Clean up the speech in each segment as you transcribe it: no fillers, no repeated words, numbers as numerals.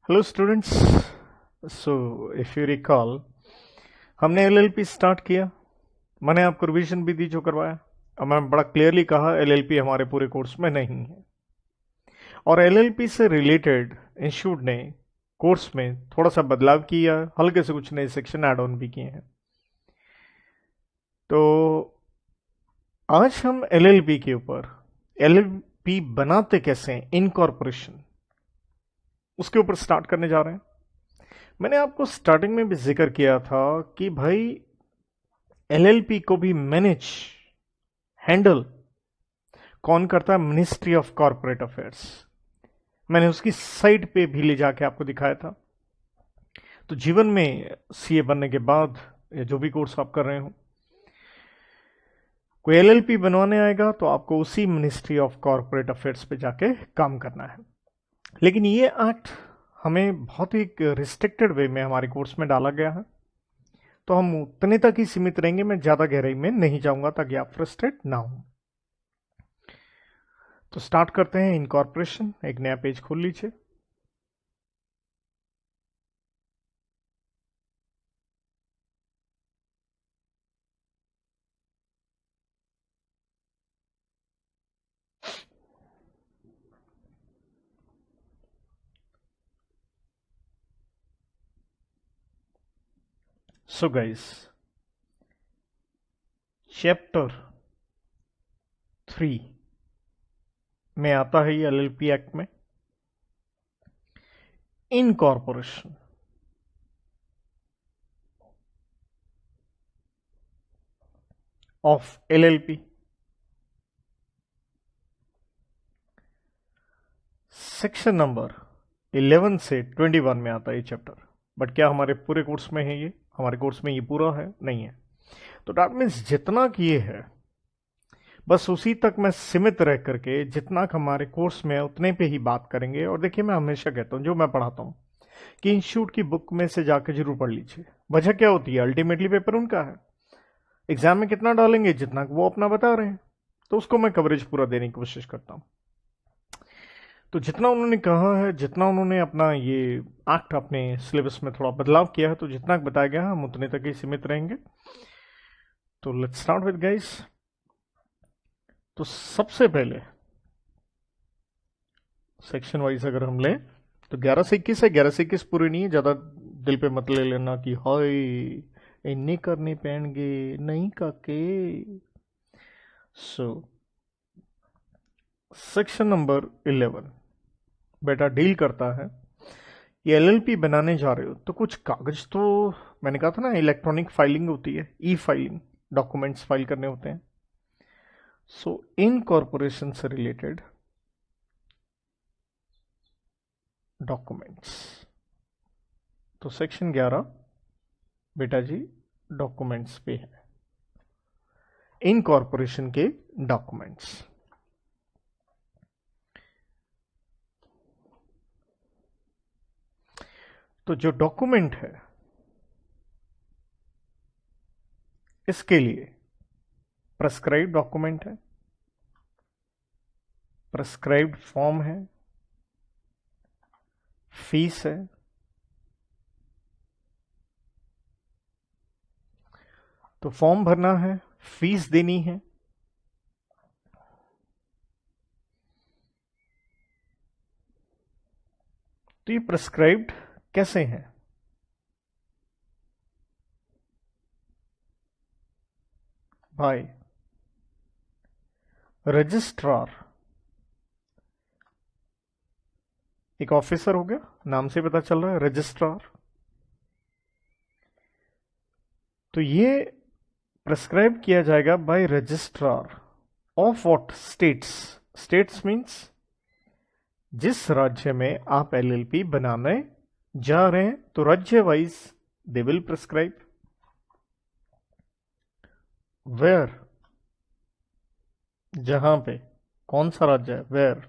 Hello students. So if you recall, हमने LLP start किया। मैंने आपको रिवीजन भी दी जो करवाया, और मैंने बड़ा क्लियरली कहा एलएलपी हमारे पूरे कोर्स में नहीं है। और एलएलपी से रिलेटेड इंस्टीट्यूट ने कोर्स में थोड़ा सा बदलाव किया, हल्के से कुछ नए सेक्शन ऐड ऑन भी किए हैं। तो आज हम एलएलपी के ऊपर, एलएलपी बनाते कैसे हैं, इनकॉर्पोरेशन, उसके ऊपर स्टार्ट करने जा रहे हैं। मैंने आपको स्टार्टिंग में भी जिक्र किया था कि भाई एलएलपी को भी मैनेज, हैंडल कौन करता है? Ministry of corporate affairs. मैंने उसकी साइट पे भी ले जाके आपको दिखाया था। तो जीवन में सीए बनने के बाद या जो भी कोर्स आप कर रहे हो, कोई एलएलपी बनवाने आएगा तो आपको उसी मिनिस्ट्री ऑफ कॉरपोरेट अफेयर्स पे जाके काम करना है। लेकिन ये एक्ट हमें बहुत ही रिस्ट्रिक्टेड वे में हमारे कोर्स में डाला गया है, तो हम उतने तक ही सीमित रहेंगे। मैं ज्यादा गहराई में नहीं जाऊंगा ताकि आप फ्रस्ट्रेट ना हो। तो स्टार्ट करते हैं इनकॉर्पोरेशन। एक नया पेज खोल लीजिए। सो गाइस, चैप्टर 3 में आता है ये एलएलपी एक्ट में, incorporation of LLP. Section number 11 से 21 में आता है ये चैप्टर। बट क्या हमारे पूरे कोर्स में है? ये हमारे कोर्स में ये पूरा है? नहीं है। तो डैट मीन्स जितना किए है बस उसी तक मैं सीमित रह करके, जितना हमारे कोर्स में है उतने पे ही बात करेंगे। और देखिए, मैं हमेशा कहता हूं, जो मैं पढ़ाता हूं, कि इंस्टीट्यूट की बुक में से जाकर जरूर पढ़ लीजिए। वजह क्या होती है? अल्टीमेटली पेपर उनका है। एग्जाम में कितना डालेंगे? जितना वो अपना बता रहे हैं, तो उसको मैं कवरेज पूरा देने की कोशिश करता हूं। तो जितना उन्होंने कहा है, जितना उन्होंने अपना ये एक्ट अपने सिलेबस में थोड़ा बदलाव किया है, तो जितना बताया गया है हम उतने तक ही सीमित रहेंगे। तो लेट्स स्टार्ट विद गाइस। तो सबसे पहले सेक्शन वाइज अगर हम लें तो 11 से 21 है। 11 से 21 पूरी नहीं है, ज्यादा दिल पे मत ले लेना कि हाय इन्ने करने पैणगे, नहीं काके। सो सेक्शन नंबर 11 बेटा डील करता है, ये एलएलपी बनाने जा रहे हो तो कुछ कागज तो, मैंने कहा था ना, इलेक्ट्रॉनिक फाइलिंग होती है, ई फाइलिंग, डॉक्यूमेंट्स फाइल करने होते हैं। सो इनकॉर्पोरेशन से रिलेटेड डॉक्यूमेंट्स। तो सेक्शन 11 बेटा जी डॉक्यूमेंट्स पे है, इनकॉर्पोरेशन के डॉक्यूमेंट्स। तो जो डॉक्यूमेंट है, इसके लिए प्रेस्क्राइब्ड डॉक्यूमेंट है, प्रेस्क्राइब्ड फॉर्म है, फीस है। तो फॉर्म भरना है, फीस देनी है। तो ये प्रेस्क्राइब्ड कैसे है? भाई रजिस्ट्रार एक ऑफिसर हो गया, नाम से पता चल रहा है रजिस्ट्रार। तो ये प्रेस्क्राइब किया जाएगा by registrar of what states. States means जिस राज्य में आप एलएलपी बनाने जा रहे हैं, तो राज्य wise they will prescribe. Where, जहां पे, कौन सा राज्य है? वेयर।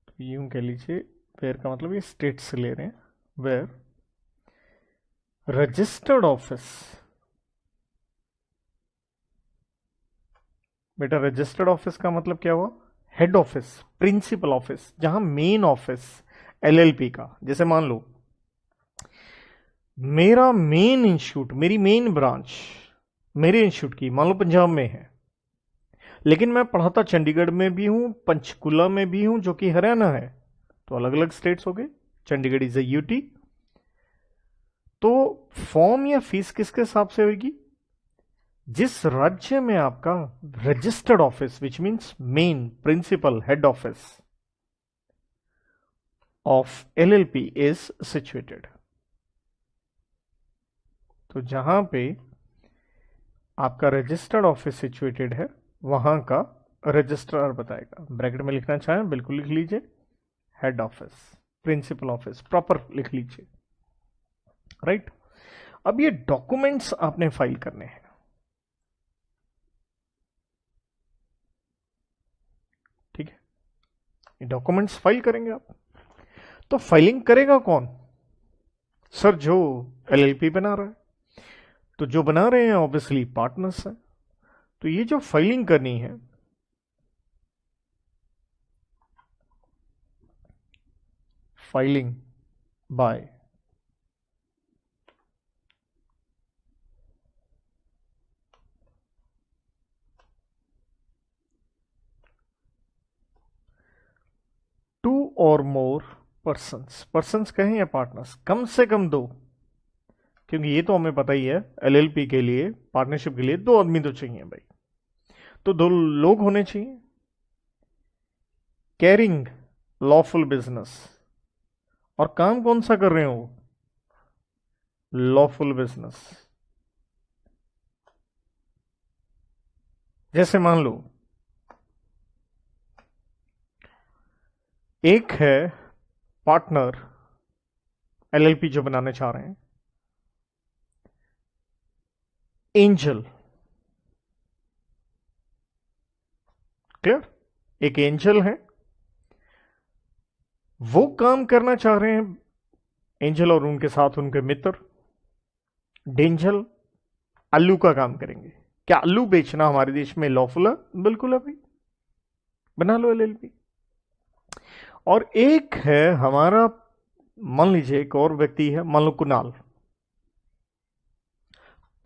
तो यूं कह लीजिए, वेयर का मतलब ये स्टेट से ले रहे हैं। वेयर रजिस्टर्ड ऑफिस, बेटा रजिस्टर्ड ऑफिस का मतलब क्या हुआ? हेड ऑफिस, प्रिंसिपल ऑफिस, जहां मेन ऑफिस एलएलपी का, जैसे मान लो मेरा मेन इंस्टीट्यूट, मेरी मेन ब्रांच मेरे इंस्टीट्यूट की मान लो पंजाब में है, लेकिन मैं पढ़ाता चंडीगढ़ में भी हूं, पंचकुला में भी हूं जो कि हरियाणा है, तो अलग अलग स्टेट्स हो गए। Chandigarh is a UT. तो फॉर्म या फीस किसके हिसाब से होगी? जिस राज्य में आपका registered office which means main principal head office of LLP is situated. तो जहां पे आपका रजिस्टर्ड ऑफिस सिचुएटेड है वहां का रजिस्ट्रार बताएगा। ब्रैकेट में लिखना चाहें बिल्कुल लिख लीजिए, head office, principal office proper लिख लीजिए, राइट। अब ये डॉक्यूमेंट्स आपने फाइल करने हैं, ठीक है, ये डॉक्यूमेंट्स फाइल करेंगे आप। तो फाइलिंग करेगा कौन? सर जो एलएलपी बना रहा है, तो जो बना रहे हैं ऑब्वियसली पार्टनर्स हैं। तो ये जो फाइलिंग करनी है, फाइलिंग बाय टू और मोर पर्सन्स, पर्सन्स कहें या पार्टनर्स, कम से कम दो, क्योंकि ये तो हमें पता ही है एलएलपी के लिए, पार्टनरशिप के लिए दो आदमी तो चाहिए भाई। तो दो लोग होने चाहिए, कैरिंग लॉफुल बिजनेस, और काम कौन सा कर रहे हो? Lawful business. जैसे मान लो एक है पार्टनर एलएलपी जो बनाने चाह रहे हैं, एंजल, क्लियर, एक एंजल है, वो काम करना चाह रहे हैं, एंजल और उनके साथ उनके मित्र डेंजल आलू का काम करेंगे। क्या आलू बेचना हमारे देश में लॉफुल है? बिल्कुल है भाई, बना लो एलएलपी। और एक है हमारा, मान लीजिए एक और व्यक्ति है, मान लो कुणाल,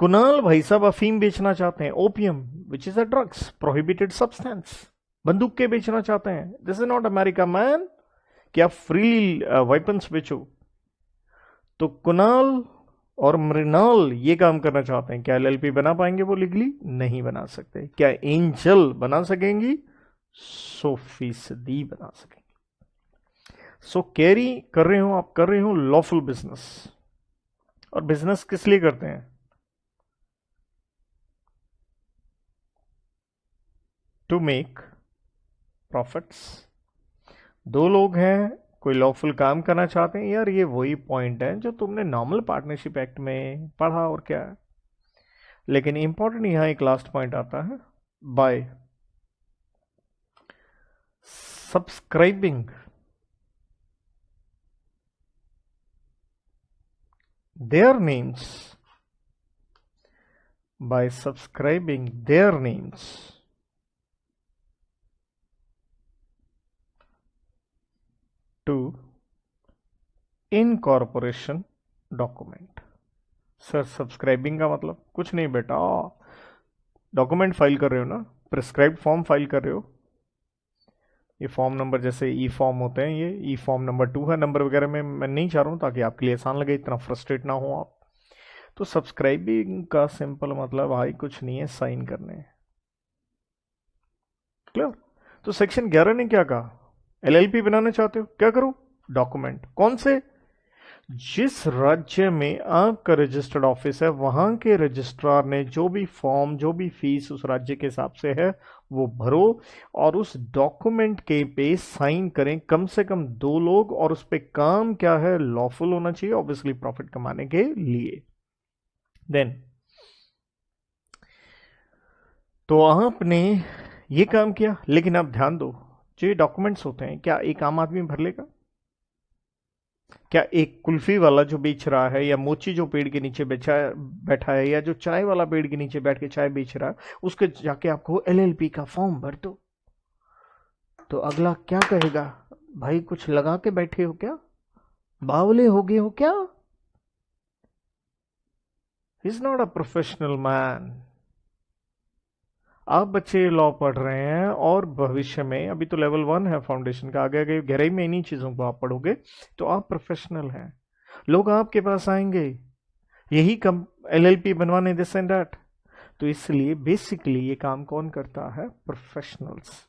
कुणाल भाई साहब अफीम बेचना चाहते हैं, opium which is a drugs prohibited substance, बंदूक के बेचना चाहते हैं। This is not America man कि आप फ्रीली वेपन्स बेचो। तो कुणाल और मृणाल ये काम करना चाहते हैं, क्या एलएलपी बना पाएंगे? वो लीगली नहीं बना सकते। क्या एंजल बना सकेंगी? 100% बना सकेंगे। सो कैरी कर रहे हो आप, कर रहे हो लॉफुल बिजनेस। और बिजनेस किस लिए करते हैं? To make profits. दो लोग हैं, कोई लॉफुल काम करना चाहते हैं, यार ये वही पॉइंट है जो तुमने नॉर्मल पार्टनरशिप एक्ट में पढ़ा, और क्या है। लेकिन इंपॉर्टेंट यहां एक लास्ट पॉइंट आता है, bye subscribing their names, by subscribing their names to incorporation document। Sir subscribing का मतलब कुछ नहीं बेटा, डॉक्यूमेंट फाइल कर रहे हो ना, प्रिस्क्राइब्ड फॉर्म फाइल कर रहे हो। ये फॉर्म नंबर जैसे ई फॉर्म होते हैं, ये ई फॉर्म नंबर 2 है, नंबर वगैरह में मैं नहीं चाह रहा हूं ताकि आपके लिए आसान लगे, इतना फ्रस्ट्रेट ना हो आप। तो सब्सक्राइबिंग का सिंपल मतलब भाई कुछ नहीं है, साइन करने, क्लियर। तो सेक्शन 11 ने क्या कहा? एलएलपी बनाना चाहते हो, क्या करो? डॉक्यूमेंट कौन से? जिस राज्य में आपका रजिस्टर्ड ऑफिस है वहां के रजिस्ट्रार ने जो भी फॉर्म, जो भी फीस उस राज्य के हिसाब से है वो भरो, और उस डॉक्यूमेंट के पे साइन करें कम से कम 2 लोग, और उस पे काम क्या है? लॉफुल होना चाहिए, ऑब्वियसली प्रॉफिट कमाने के लिए। देन तो आपने ये काम किया, लेकिन आप ध्यान दो, जो ये डॉक्यूमेंट्स होते हैं क्या एक आम आदमी भर लेगा? क्या एक कुल्फी वाला जो बेच रहा है, या मोची जो पेड़ के नीचे बैठा है, या जो चाय वाला पेड़ के नीचे बैठ के चाय बेच रहा है, उसके जाके आपको एलएलपी का फॉर्म भर दो, तो अगला क्या कहेगा? भाई कुछ लगा के बैठे हो क्या? बावले हो गए हो क्या? He is not a professional man. आप बच्चे लॉ पढ़ रहे हैं और भविष्य में, अभी तो लेवल 1 है फाउंडेशन का, आगे आगे गहराई में इन्हीं चीजों को आप पढ़ोगे तो आप प्रोफेशनल हैं। लोग आपके पास आएंगे यही कम एलएलपी बनवाने, दिस एंड दैट। तो इसलिए बेसिकली ये काम कौन करता है? प्रोफेशनल्स।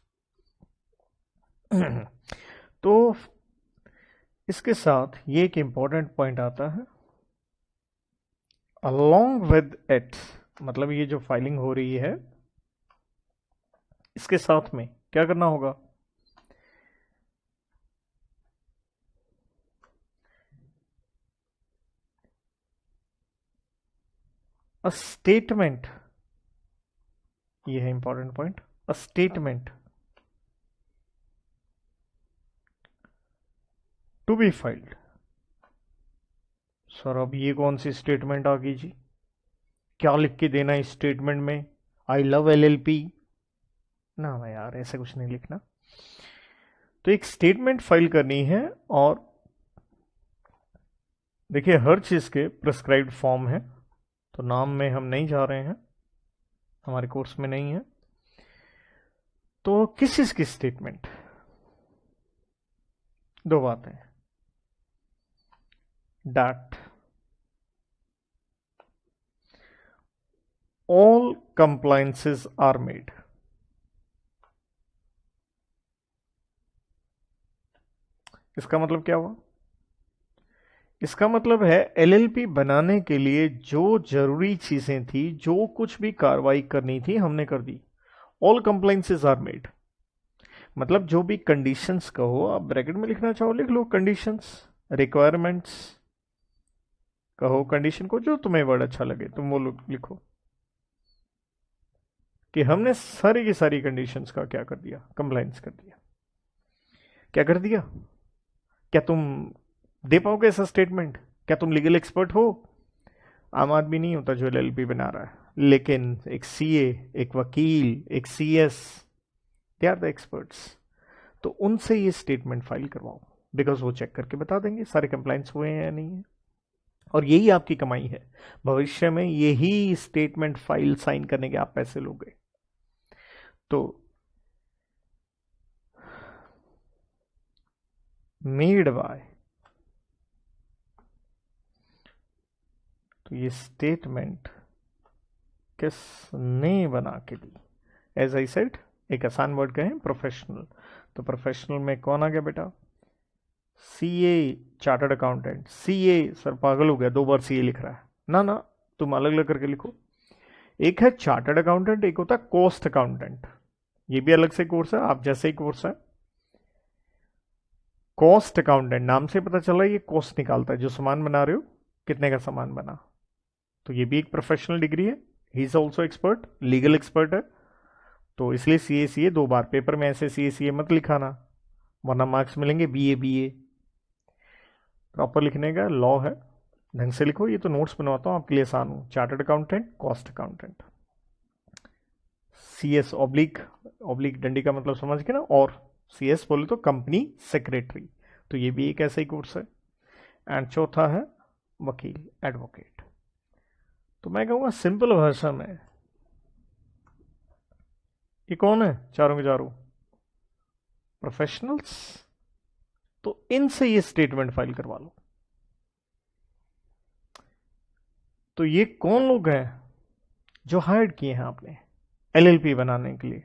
तो इसके साथ ये एक इंपॉर्टेंट पॉइंट आता है, अलोंग विद इट, मतलब ये जो फाइलिंग हो रही है इसके साथ में क्या करना होगा? अ स्टेटमेंट, ये है important point, a statement to be filed. Sir अब ये कौन सी स्टेटमेंट आ गई जी? क्या लिख के देना इस स्टेटमेंट में? I love LLP? ना ना यार, ऐसा कुछ नहीं लिखना। तो एक स्टेटमेंट फाइल करनी है, और देखिए हर चीज के प्रिस्क्राइब्ड फॉर्म है, तो नाम में हम नहीं जा रहे हैं, हमारे कोर्स में नहीं है। तो किस चीज की स्टेटमेंट? दो बातें, that all compliances are made। इसका मतलब क्या हुआ? इसका मतलब है एलएलपी बनाने के लिए जो जरूरी चीजें थी, जो कुछ भी कार्रवाई करनी थी हमने कर दी। ऑल कंप्लाइंसेस आर मेड, मतलब जो भी कंडीशंस कहो, आप ब्रैकेट में लिखना चाहो लिख लो, कंडीशंस, रिक्वायरमेंट्स कहो, कंडीशन को जो तुम्हें वर्ड अच्छा लगे तुम वो लिखो, कि हमने सारी की सारी कंडीशंस का क्या कर दिया? कंप्लाइंस कर दिया। क्या कर दिया? क्या तुम दे पाओगे ऐसा स्टेटमेंट? क्या तुम लीगल एक्सपर्ट हो? आम आदमी नहीं होता जो एलएलपी बना रहा है, लेकिन एक सीए, एक वकील, एक CS, they are the experts. तो उनसे ये स्टेटमेंट फाइल करवाओ, बिकॉज वो चेक करके बता देंगे सारे कंप्लाइंस हुए हैं या नहीं है। और यही आपकी कमाई है भविष्य में, यही स्टेटमेंट फाइल साइन करने के आप पैसे लोगे। तो मेड बाय, तो ये स्टेटमेंट किसने बना के दी? एज आई सेड, एक आसान वर्ड कहें, प्रोफेशनल। तो प्रोफेशनल में कौन आ गया बेटा? CA, chartered accountant. CA, sir पागल हो गया, दो बार सीए लिख रहा है। ना ना, तुम अलग अलग करके लिखो। एक है चार्टर्ड अकाउंटेंट, एक होता है कॉस्ट अकाउंटेंट। ये भी अलग से कोर्स है, आप जैसे ही कोर्स है। कॉस्ट अकाउंटेंट नाम से पता चला ये कॉस्ट निकालता है, जो सामान बना रहे हो कितने का सामान बना। तो ये भी एक प्रोफेशनल डिग्री है। He is also expert, legal expert है। तो इसलिए सीए दो बार पेपर में ऐसे सीए मत लिखाना, वरना मार्क्स मिलेंगे बीए। प्रॉपर लिखने का लॉ है, ढंग से लिखो। ये तो नोट्स बनवाता हूँ आपके लिए, आसान हूँ। Chartered accountant, cost accountant, CS oblique, oblique डंडी का मतलब समझ के ना, और सीएस बोले तो कंपनी सेक्रेटरी। तो ये भी एक ऐसा ही कोर्स है। एंड चौथा है वकील, एडवोकेट। तो मैं कहूँगा सिंपल भाषा में, ये कौन है? चारों के चारों प्रोफेशनल्स। तो इनसे ये स्टेटमेंट फाइल करवा लो। तो ये कौन लोग हैं जो हायर किए हैं आपने एलएलपी बनाने के लिए?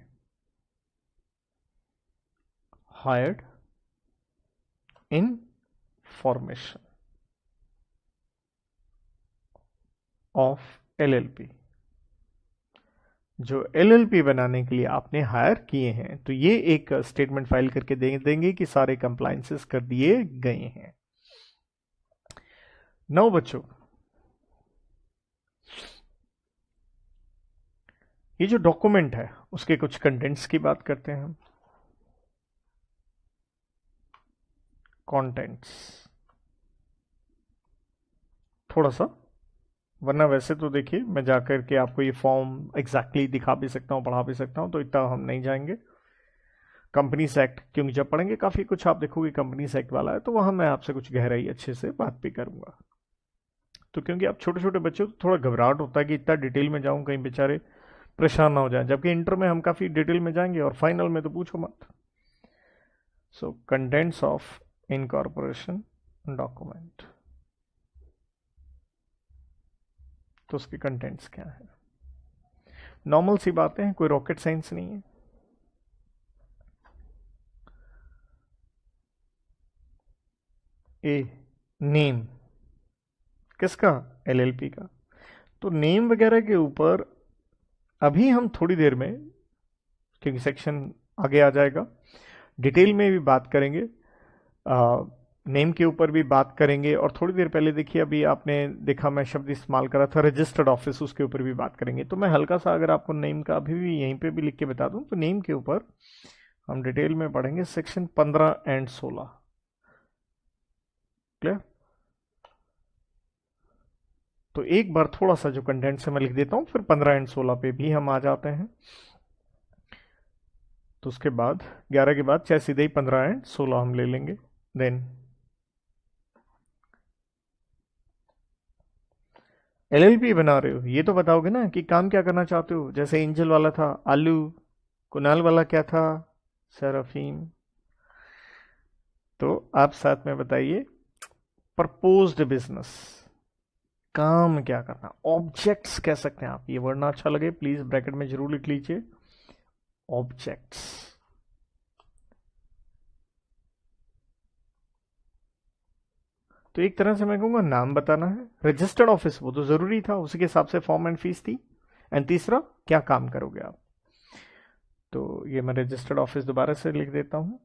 Hired in formation of LLP, जो एलएलपी बनाने के लिए आपने हायर किए हैं। तो ये एक स्टेटमेंट फाइल करके देंगे कि सारे कंप्लायंसेस कर दिए गए हैं। नौ बच्चों, ये जो डॉक्यूमेंट है उसके कुछ कंटेंट्स की बात करते हैं हम। कंटेंट्स थोड़ा सा, वरना वैसे तो देखिए मैं जाकर के आपको ये फॉर्म एग्जैक्टली दिखा भी सकता हूँ, पढ़ा भी सकता हूँ, तो इतना हम नहीं जाएंगे। कंपनीज एक्ट, क्योंकि जब पढ़ेंगे काफ़ी कुछ आप देखोगे कंपनीज एक्ट वाला है, तो वहाँ मैं आपसे कुछ गहराई अच्छे से बात भी करूँगा। तो क्योंकि आप छोटे छोटे बच्चे हो तो थोड़ा घबराहट होता है कि इतना डिटेल में जाऊँ कहीं बेचारे परेशान ना हो जाए, जबकि इंटर में हम काफ़ी डिटेल में जाएंगे और फाइनल में तो पूछो मत। सो कंटेंट्स ऑफ इनकॉर्पोरेशन डॉक्यूमेंट, तो उसके कंटेंट्स क्या है? नॉर्मल सी बातें हैं, कोई रॉकेट साइंस नहीं है। ए, नेम किसका? एलएलपी का। तो नेम वगैरह के ऊपर अभी हम थोड़ी देर में, क्योंकि सेक्शन आगे आ जाएगा, डिटेल में भी बात करेंगे, नेम के ऊपर भी बात करेंगे। और थोड़ी देर पहले देखिए, अभी आपने देखा मैं शब्द इस्तेमाल करा था रजिस्टर्ड ऑफिस, उसके ऊपर भी बात करेंगे। तो मैं हल्का सा अगर आपको नेम का अभी भी यहीं पे भी लिख के बता दूं, तो नेम के ऊपर हम डिटेल में पढ़ेंगे सेक्शन 15 एंड 16। क्लियर? तो एक बार थोड़ा सा जो कंटेंट से मैं लिख देता हूं, फिर 15 एंड 16 पे भी हम आ जाते हैं। तो उसके बाद 11 के बाद चाहे सीधे ही 15 एंड 16 हम ले लेंगे। देन एलएलपी बना रहे हो, ये तो बताओगे ना कि काम क्या करना चाहते हो। जैसे एंजल वाला था आलू, कुणाल वाला क्या था? सेराफीम। तो आप साथ में बताइए, प्रपोज्ड बिजनेस, काम क्या करना। ऑब्जेक्ट्स कह सकते हैं आप, ये वर्ड ना अच्छा लगे प्लीज ब्रैकेट में जरूर लिख लीजिए, ऑब्जेक्ट्स। तो एक तरह से मैं कहूंगा नाम बताना है। रजिस्टर्ड ऑफिस वो तो जरूरी था, उसी के हिसाब से फॉर्म एंड फीस थी। एंड तीसरा, क्या काम करोगे आप। तो ये मैं रजिस्टर्ड ऑफिस दोबारा से लिख देता हूं,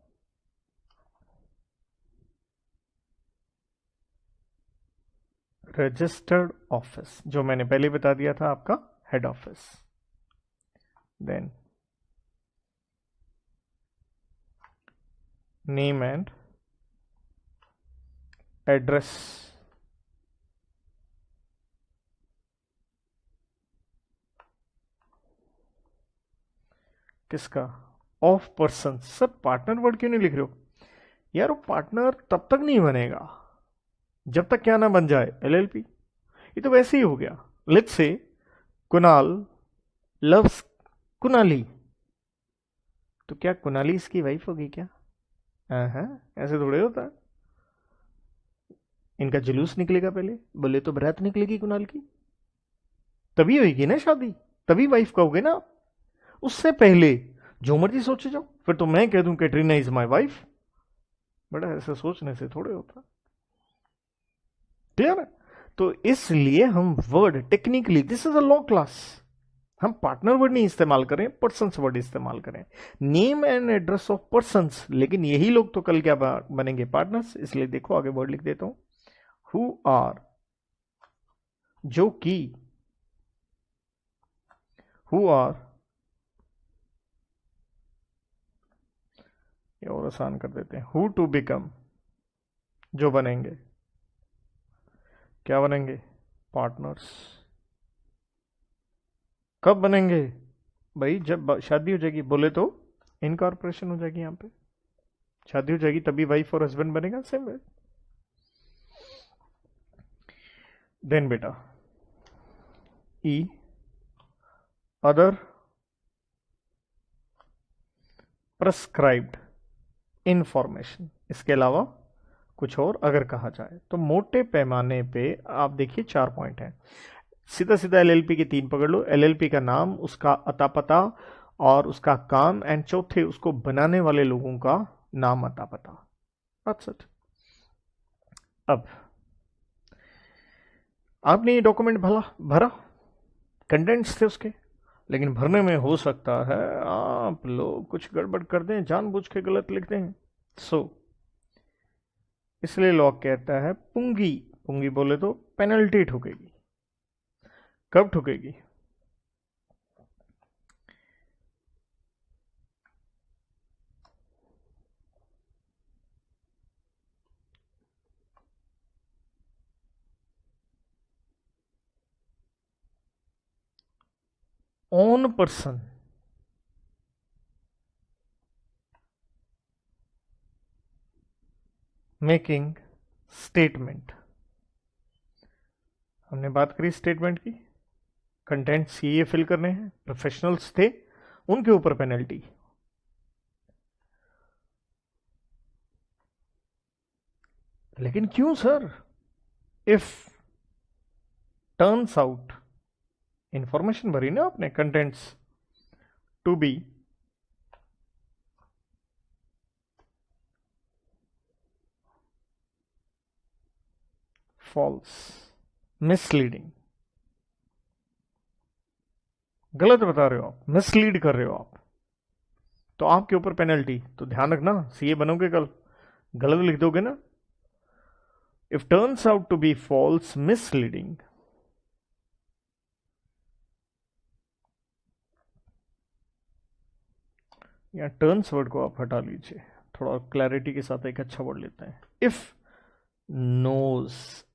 रजिस्टर्ड ऑफिस, जो मैंने पहले बता दिया था आपका head office. Then name and address, किसका? Of person. Sir partner word क्यों नहीं लिख रहे हो यार? वो पार्टनर तब तक नहीं बनेगा जब तक क्या ना बन जाए एलएलपी। ये तो वैसे ही हो गया। लेट्स से कुणाल लव्स कुणाली, तो क्या कुणाली इसकी वाइफ होगी क्या? हाँ, ऐसे थोड़े होता है। इनका जुलूस निकलेगा पहले, बोले तो बारात निकलेगी कुणाल की, तभी होगी ना शादी, तभी वाइफ कहोगे ना। उससे पहले जो मर्जी सोचे जाओ, फिर तो मैं कह दूं कैटरीना इज माई वाइफ। बड़ा ऐसे सोचने से थोड़े होता। क्लियर है? तो इसलिए हम word technically, this is a law class, हम पार्टनर वर्ड नहीं इस्तेमाल करें, पर्सन वर्ड इस्तेमाल करें। Name and address of persons, लेकिन यही लोग तो कल क्या बनेंगे? पार्टनर्स। इसलिए देखो आगे वर्ड लिख देता हूं, हु आर, जो कि, हु आर, ये और आसान कर देते हैं, हु टू बिकम, जो बनेंगे, क्या बनेंगे? पार्टनर्स। कब बनेंगे? भाई जब शादी हो जाएगी, बोले तो इनकॉर्पोरेशन हो जाएगी, यहां पे शादी हो जाएगी तभी वाइफ और हस्बैंड बनेगा, सेम है। देन बेटा ई, अदर प्रेस्क्राइब्ड इंफॉर्मेशन, इसके अलावा कुछ और अगर कहा जाए तो मोटे पैमाने पे आप देखिए 4 पॉइंट हैं। सीधा सीधा एलएलपी के 3 पकड़ लो, एलएलपी का नाम, उसका अता पता और उसका काम, एंड चौथे उसको बनाने वाले लोगों का नाम अता पता। That's it। अब आपने ये डॉक्यूमेंट भला भरा, कंटेंट्स थे उसके, लेकिन भरने में हो सकता है आप लोग कुछ गड़बड़ कर दें, जानबूझ के गलत लिख दें। सो इसलिए लॉ कहता है पुंगी, पुंगी बोले तो पेनल्टी ठुकेगी। कब ठुकेगी? ऑन पर्सन, मेकिंग स्टेटमेंट, हमने बात करी स्टेटमेंट की, कंटेंट्स ये फिल करने हैं, प्रोफेशनल्स थे उनके ऊपर पेनल्टी। लेकिन क्यों sir? If turns out, information भरी ना आपने, contents to be false, misleading, गलत बता रहे हो आप, मिसलीड कर रहे हो आप, तो आपके ऊपर पेनल्टी। तो ध्यान रखना, सीए बनोगे कल, गलत लिख दोगे ना। If turns out to be false, misleading, या टर्न्स वर्ड को आप हटा लीजिए, थोड़ा क्लैरिटी के साथ एक अच्छा वर्ड लेते हैं। इफ नोज,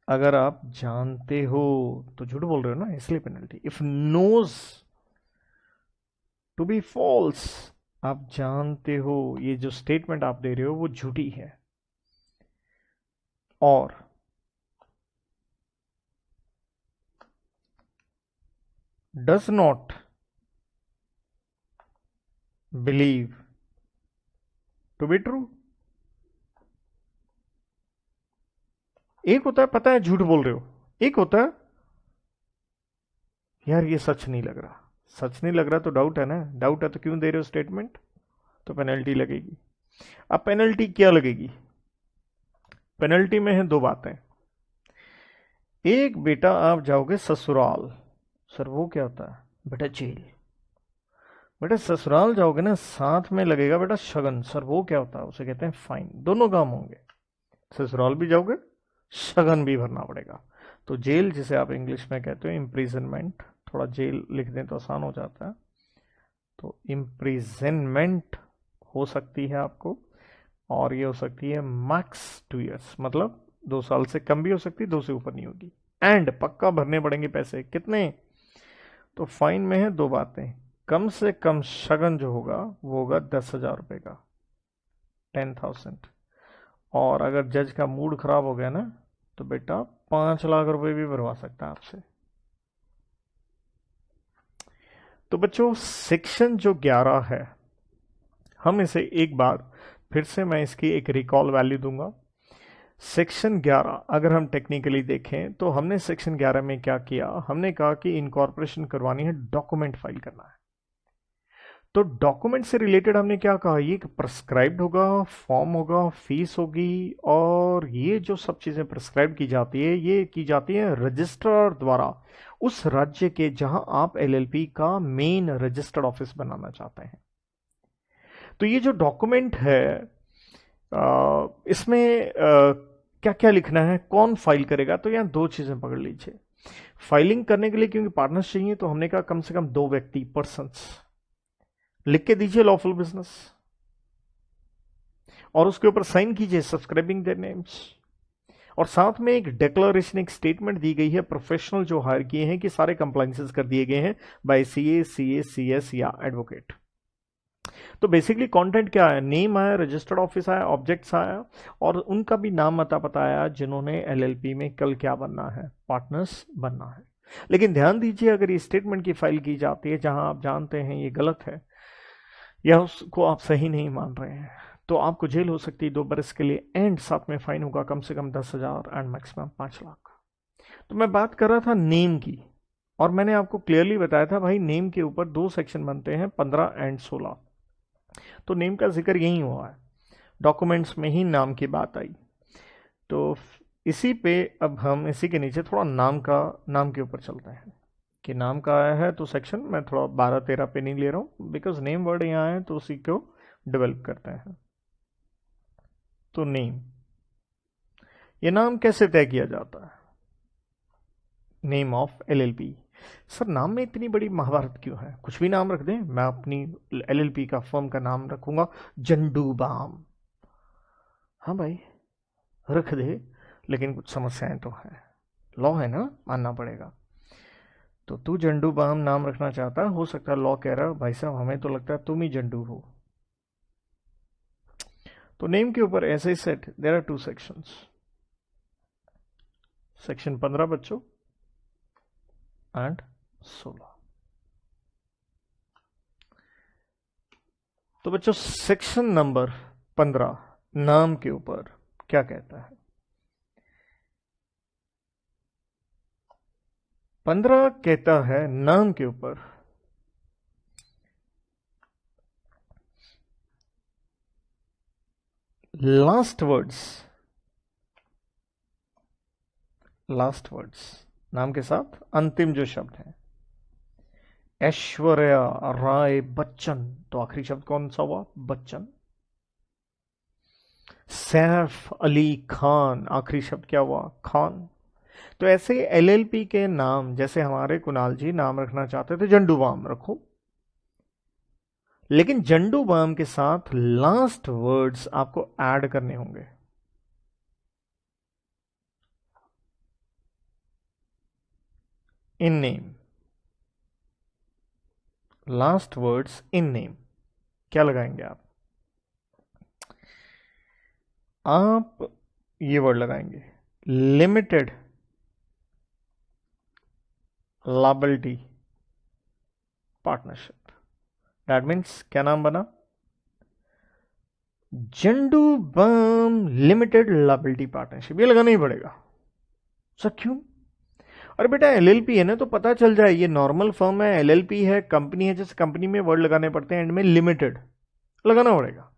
अगर आप जानते हो तो झूठ बोल रहे हो ना, इसलिए penalty. If knows to be false, आप जानते हो ये जो स्टेटमेंट आप दे रहे हो वो झूठी है, और does not believe to be true. एक होता है पता है झूठ बोल रहे हो, एक होता है यार ये सच नहीं लग रहा। सच नहीं लग रहा तो डाउट है ना, डाउट है तो क्यों दे रहे हो स्टेटमेंट, तो पेनल्टी लगेगी। अब पेनल्टी क्या लगेगी? पेनल्टी में है दो बातें। एक, बेटा आप जाओगे ससुराल। सर वो क्या होता है? बेटा जेल। बेटा ससुराल जाओगे ना, साथ में लगेगा बेटा शगन। सर वो क्या होता है? उसे कहते हैं फाइन। दोनों काम होंगे, ससुराल भी जाओगे, शगन भी भरना पड़ेगा। तो जेल, जिसे आप इंग्लिश में कहते हो इम्प्रिजनमेंट, थोड़ा जेल लिख दें तो आसान हो जाता है, तो इम्प्रिजनमेंट हो सकती है आपको, और ये हो सकती है मैक्स 2 years, मतलब 2 साल से कम भी हो सकती है, 2 से ऊपर नहीं होगी। एंड पक्का भरने पड़ेंगे पैसे, कितने? तो फाइन में है दो बातें, कम से कम शगन जो होगा वो होगा 10,000 रुपये का, 10,000। और अगर जज का मूड खराब हो गया ना, तो बेटा 5 लाख रुपए भी भरवा सकता है आपसे। तो बच्चों सेक्शन जो 11 है, हम इसे एक बार फिर से मैं इसकी एक रिकॉल वैल्यू दूंगा। सेक्शन 11 अगर हम टेक्निकली देखें तो हमने सेक्शन 11 में क्या किया, हमने कहा कि इनकॉर्पोरेशन करवानी है, डॉक्यूमेंट फाइल करना है। तो डॉक्यूमेंट से रिलेटेड हमने क्या कहा, ये प्रेस्क्राइब्ड होगा, फॉर्म होगा, फीस होगी, और ये जो सब चीजें प्रेस्क्राइब की जाती है ये की जाती है रजिस्ट्रार द्वारा, उस राज्य के जहां आप एलएलपी का मेन रजिस्टर्ड ऑफिस बनाना चाहते हैं। तो ये जो डॉक्यूमेंट है इसमें क्या क्या लिखना है, कौन फाइल करेगा, तो यहां दो चीजें पकड़ लीजिए। फाइलिंग करने के लिए क्योंकि पार्टनर्स चाहिए, तो हमने कहा कम से कम 2 व्यक्ति, पर्सन्स, लिख के दीजिए लॉफुल बिजनेस, और उसके ऊपर साइन कीजिए सब्सक्राइबिंग देयर नेम्स, और साथ में एक डिक्लेरेशन, एक स्टेटमेंट दी गई है प्रोफेशनल जो हायर किए हैं कि सारे कंप्लायंसेस कर दिए गए हैं बाय सीए, सीएस या एडवोकेट। तो बेसिकली कंटेंट क्या है, नेम आया, रजिस्टर्ड ऑफिस आया, ऑब्जेक्ट्स आया, और उनका भी नाम मता पता आया जिन्होंने एलएलपी में कल क्या बनना है, पार्टनर्स बनना है। लेकिन ध्यान दीजिए, अगर ये स्टेटमेंट की फाइल की जाती है जहां आप जानते हैं ये गलत है या उसको आप सही नहीं मान रहे हैं, तो आपको जेल हो सकती है 2 बरस के लिए, एंड साथ में फाइन होगा कम से कम 10,000 एंड मैक्सिमम 5 लाख। तो मैं बात कर रहा था नेम की, और मैंने आपको क्लियरली बताया था भाई नेम के ऊपर 2 सेक्शन बनते हैं, 15 एंड 16। तो नेम का जिक्र यही हुआ है, डॉक्यूमेंट्स में ही नाम की बात आई। तो इसी पे अब हम इसी के नीचे थोड़ा नाम के ऊपर चलते हैं कि नाम का आया है, तो सेक्शन मैं थोड़ा 12-13 पे नहीं ले रहा हूँ, बिकॉज नेम वर्ड यहाँ है तो उसी को डेवलप करते हैं। तो नेम, ये नाम कैसे तय किया जाता है? Name of LLP. सर नाम में इतनी बड़ी महाभारत क्यों है, कुछ भी नाम रख दें, मैं अपनी एलएलपी का फर्म का नाम रखूंगा जंडू बाम। हाँ भाई रख दे, लेकिन कुछ समस्याएं तो है, लॉ है ना, मानना पड़ेगा। तो तू जंडू बाम नाम रखना चाहता, हो सकता है लॉ कह रहा है भाई साहब हमें तो लगता है तुम ही जंडू हो। तो नेम के ऊपर ऐसे ही set there are 2 sections, section 15 बच्चों एंड 16। तो बच्चों सेक्शन नंबर 15 नाम के ऊपर क्या कहता है? 15 कहता है नाम के ऊपर लास्ट वर्ड्स नाम के साथ अंतिम जो शब्द है, ऐश्वर्या राय बच्चन, तो आखिरी शब्द कौन सा हुआ? बच्चन। सैफ अली खान, आखिरी शब्द क्या हुआ? खान। तो ऐसे एलएलपी के नाम, जैसे हमारे कुणाल जी नाम रखना चाहते थे जंडू बाम, रखो, लेकिन जंडू बाम के साथ लास्ट वर्ड्स आपको ऐड करने होंगे। In name, last words in name क्या लगाएंगे आप? आप ये वर्ड लगाएंगे, limited liability partnership. That means क्या नाम बना? Zandu balm limited liability partnership. ये लगाना ही पड़ेगा सर, क्यों? अरे बेटा एलएलपी है ना, तो पता चल जाए ये नॉर्मल फर्म है, एलएलपी है, कंपनी है, जैसे कंपनी में वर्ड लगाने पड़ते हैं, एंड में लिमिटेड लगाना पड़ेगा।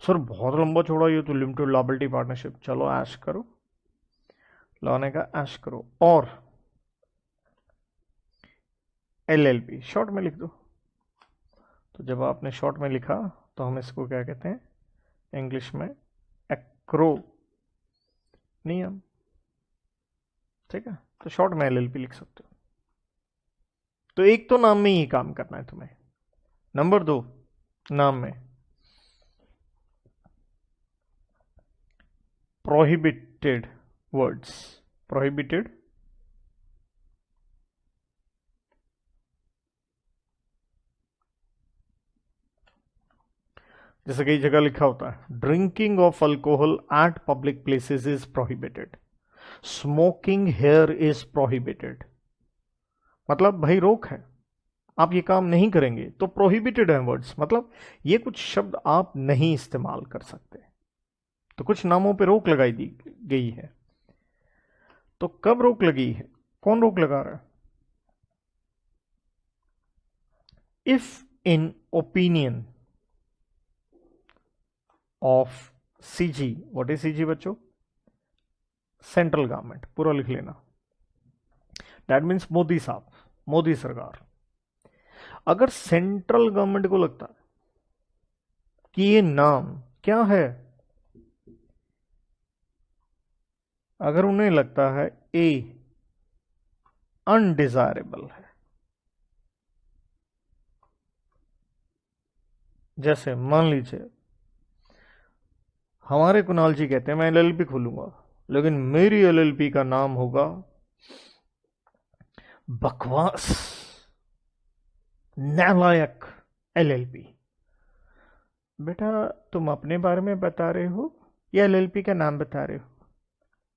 सर बहुत लंबा छोड़ा ये तो, लिमिटेड लायबिलिटी पार्टनरशिप। चलो ऐश करो, लगाने का ऐश करो, और एलएलपी शॉर्ट में लिख दो। तो जब आपने शॉर्ट में लिखा तो हम इसको क्या कहते हैं इंग्लिश में? एक्रो नियम, ठीक है? तो शॉर्ट में एलएलपी लिख सकते हो। तो एक तो नाम में ही काम करना है तुम्हें। नंबर 2, नाम में प्रोहिबिटेड वर्ड्स, प्रोहिबिटेड जैसे कई जगह लिखा होता है drinking of alcohol eight public places is prohibited, smoking here is prohibited. मतलब भाई रोक है, आप ये काम नहीं करेंगे, तो प्रोहिबिटेड है वर्ड्स, मतलब ये कुछ शब्द आप नहीं इस्तेमाल कर सकते। तो कुछ नामों पे रोक लगाई दी गई है। तो कब रोक लगी है? कौन रोक लगा रहा है? If in opinion of CG, what is CG बच्चों? सेंट्रल गवर्नमेंट, पूरा लिख लेना। दैट मीन्स मोदी साहब, मोदी सरकार। अगर सेंट्रल गवर्नमेंट को लगता है कि ये नाम क्या है, अगर उन्हें लगता है ए अनडिजायरेबल है, जैसे मान लीजिए हमारे कुणाल जी कहते हैं मैं एलएलपी खोलूंगा, लेकिन मेरी एलएलपी का नाम होगा बकवास नालायक एलएलपी। बेटा तुम अपने बारे में बता रहे हो या एलएलपी का नाम बता रहे हो?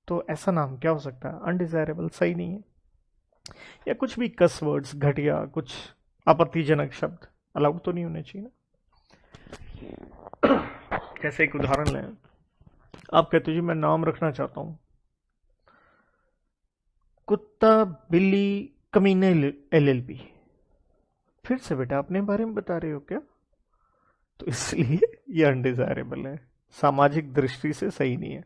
तो ऐसा नाम क्या हो सकता है? अनडिजायरेबल, सही नहीं है। या कुछ भी कस वर्ड्स, घटिया, कुछ आपत्तिजनक शब्द अलाउड तो नहीं होने चाहिए ना। जैसे एक उदाहरण लें, आप कहते हो जी मैं नाम रखना चाहता हूं कुत्ता बिल्ली कमीने एलएलपी। फिर से बेटा अपने बारे में बता रहे हो क्या? तो इसलिए ये अनडिजायरेबल है, सामाजिक दृष्टि से सही नहीं है।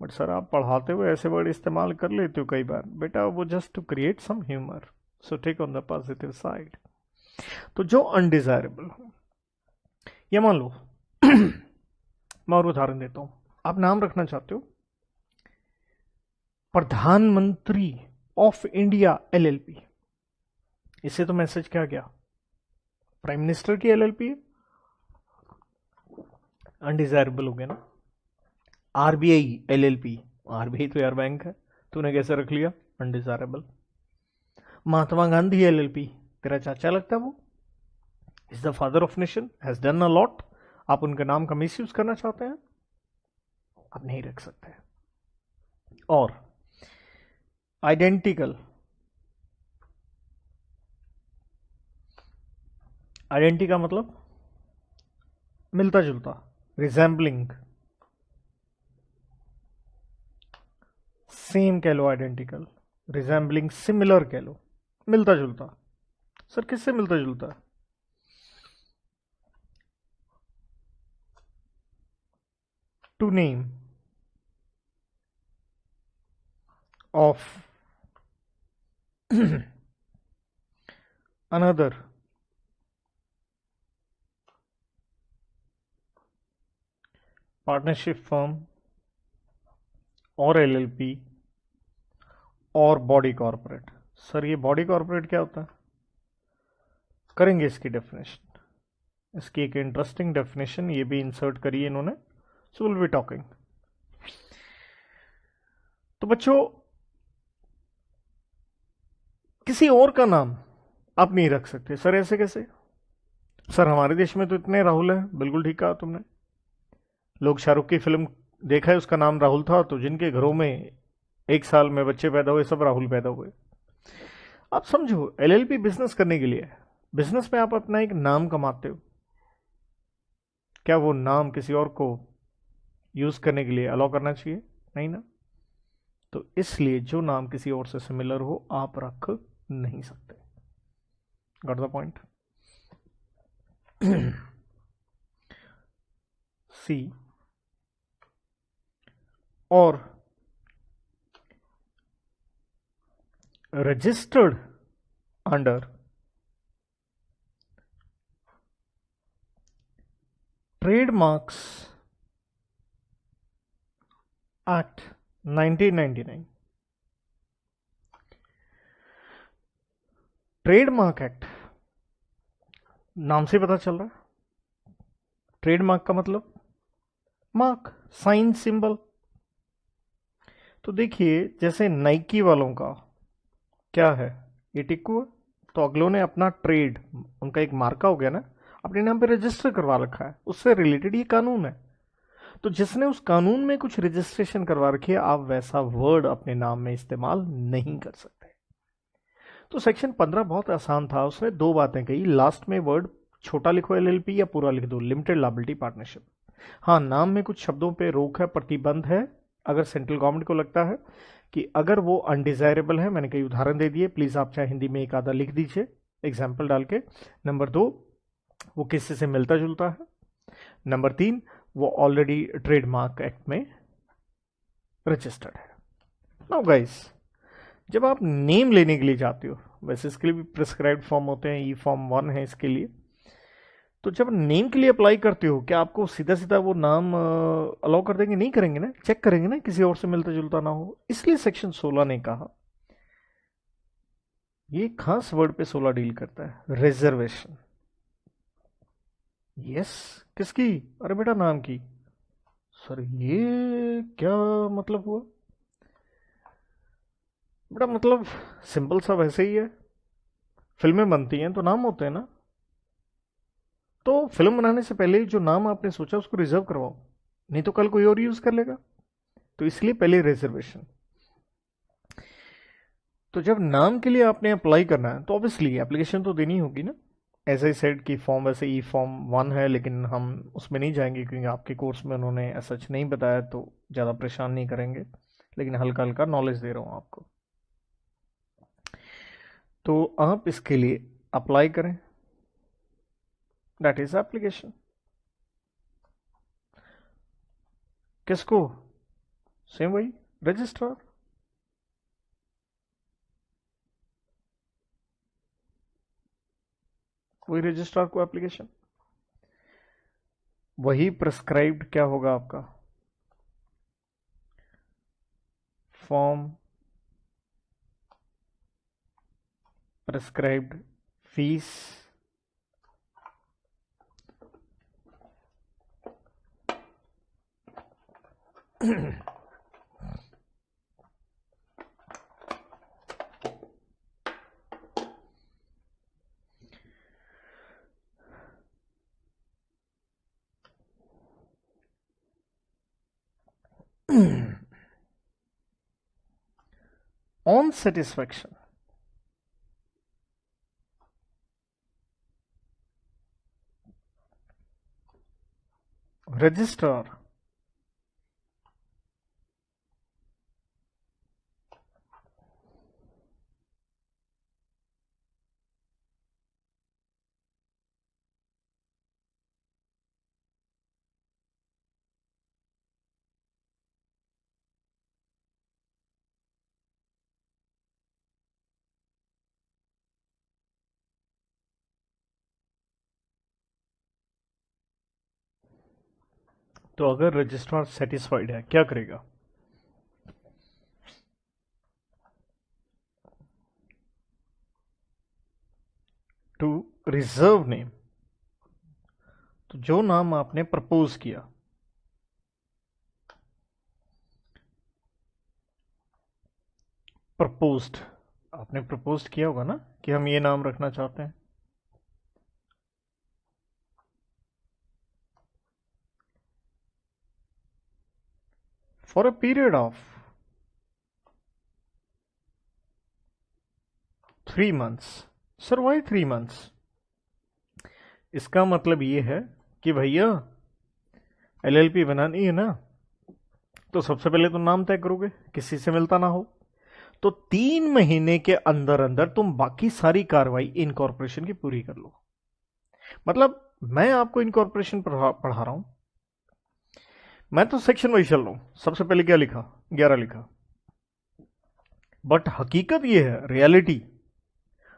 बट सर आप पढ़ाते हुए ऐसे वर्ड इस्तेमाल कर लेते हो कई बार। बेटा वो just to create some humour, so take on the positive side. तो जो अनडिजायरेबल हो, ये मान लो मैं और उदाहरण देता हूं, आप नाम रखना चाहते हो प्रधानमंत्री ऑफ इंडिया एलएलपी। इससे तो मैसेज क्या गया? प्राइम मिनिस्टर की एलएलपी है, अनडिजायरेबल हो गया ना। आरबीआई एलएलपी, आरबीआई तो यार बैंक है, तूने कैसे रख लिया? अनडिजायरेबल। महात्मा गांधी एलएलपी, तेरा चाचा लगता है वो, is the father of nation, has done a lot, आप उनके नाम का मिसयूज करना चाहते हैं, आप नहीं रख सकते। और आइडेंटिकल, आइडेंटिटी का मतलब मिलता जुलता, रिजेंबलिंग, सेम कह लो, आइडेंटिकल, रिजेंबलिंग, सिमिलर कह लो, मिलता जुलता। सर किससे मिलता जुलता है? To name of another partnership firm और एलएलपी और बॉडी कॉर्पोरेट। सर ये बॉडी कॉर्पोरेट क्या होता है? करेंगे इसकी डेफिनेशन, इसकी एक इंटरेस्टिंग डेफिनेशन ये भी इंसर्ट करी है इन्होंने, सो विल बी टॉकिंग। तो बच्चों, किसी और का नाम आप नहीं रख सकते। सर ऐसे कैसे? सर हमारे देश में तो इतने राहुल हैं। बिल्कुल ठीक कहा तुमने। लोग शाहरुख की फिल्म देखा है, उसका नाम राहुल था, तो जिनके घरों में एक साल में बच्चे पैदा हुए सब राहुल पैदा हुए। आप समझो, एलएलपी बिजनेस करने के लिए, बिजनेस में आप अपना एक नाम कमाते हो, क्या वो नाम किसी और को यूज करने के लिए अलाउ करना चाहिए? नहीं ना। तो इसलिए जो नाम किसी और से सिमिलर हो आप रख नहीं सकते। Got the point? सी, और registered under trademarks act 1999। Trademark act नाम से पता चल रहा है, ट्रेडमार्क का मतलब मार्क, साइन, सिंबल। तो देखिए, जैसे नाइकी वालों का क्या है, ये टिक्कू है, तो अगलों ने अपना ट्रेड, उनका एक मार्का हो गया ना, अपने नाम पे रजिस्टर करवा रखा है, उससे रिलेटेड ये कानून है। तो जिसने उस कानून में कुछ रजिस्ट्रेशन करवा रखी है, आप वैसा वर्ड अपने नाम में इस्तेमाल नहीं कर सकते। तो सेक्शन 15 बहुत आसान था, उसने दो बातें कही, लास्ट में वर्ड छोटा लिखो एलएलपी या पूरा लिख दो लिमिटेड लायबिलिटी पार्टनरशिप। हाँ, नाम में कुछ शब्दों पे रोक है, प्रतिबंध है, अगर सेंट्रल गवर्नमेंट को लगता है कि अगर वो अनडिजायरेबल है। मैंने कई उदाहरण दे दिए, प्लीज आप चाहे हिंदी में एक आधा लिख दीजिए एग्जाम्पल डाल के। नंबर 2, वो किसी से मिलता जुलता है। नंबर 3, वो ऑलरेडी ट्रेडमार्क एक्ट में रजिस्टर्ड है। नाउ गाइस, जब आप नेम लेने के लिए जाते हो, वैसे इसके लिए भी प्रिस्क्राइब्ड फॉर्म होते हैं, ई फॉर्म 1 है इसके लिए। तो जब नेम के लिए अप्लाई करते हो, क्या आपको सीधा सीधा वो नाम अलाउ कर देंगे? नहीं करेंगे ना, चेक करेंगे ना किसी और से मिलता जुलता ना हो। इसलिए सेक्शन 16 ने कहा, ये खास वर्ड पे 16 डील करता है, रिजर्वेशन। यस, किसकी? अरे बेटा नाम की। सर ये क्या मतलब हुआ? बेटा मतलब सिंपल सा वैसे ही है, फिल्में बनती हैं तो नाम होते हैं ना, तो फिल्म बनाने से पहले जो नाम आपने सोचा उसको रिजर्व करवाओ, नहीं तो कल कोई और यूज कर लेगा। तो इसलिए पहले रिजर्वेशन। तो जब नाम के लिए आपने अप्लाई करना है तो ऑब्वियसली एप्लीकेशन तो देनी होगी ना। एज आई सेड की फॉर्म वैसे ई फॉर्म 1 है, लेकिन हम उसमें नहीं जाएंगे क्योंकि आपके कोर्स में उन्होंने सच नहीं बताया, तो ज़्यादा परेशान नहीं करेंगे, लेकिन हल्का हल्का नॉलेज दे रहा हूँ आपको। तो आप इसके लिए अप्लाई करें, दैट इज एप्लीकेशन। किसको? सेम वही, रजिस्ट्रार। वही रजिस्ट्रार को एप्लीकेशन। वही प्रिस्क्राइब्ड क्या होगा आपका, form, prescribed fees, on satisfaction registrar तो अगर रजिस्ट्रार सेटिस्फाइड है क्या करेगा? टू रिजर्व नेम, तो जो नाम आपने प्रपोज किया, प्रपोज्ड, आपने प्रपोज किया होगा ना कि हम ये नाम रखना चाहते हैं, for a period of 3 months। Sir why 3 months? इसका मतलब ये है कि भैया एलएलपी बनानी है ना, तो सबसे पहले तो नाम तय करोगे, किसी से मिलता ना हो, तो 3 महीने के अंदर अंदर तुम बाकी सारी कार्रवाई इनकॉर्पोरेशन की पूरी कर लो। मतलब मैं आपको इनकॉर्पोरेशन पढ़ा रहा हूं, मैं तो सेक्शन वाइज चल रहा हूं। सबसे पहले क्या लिखा? 11 लिखा, बट हकीकत ये है, रियलिटी,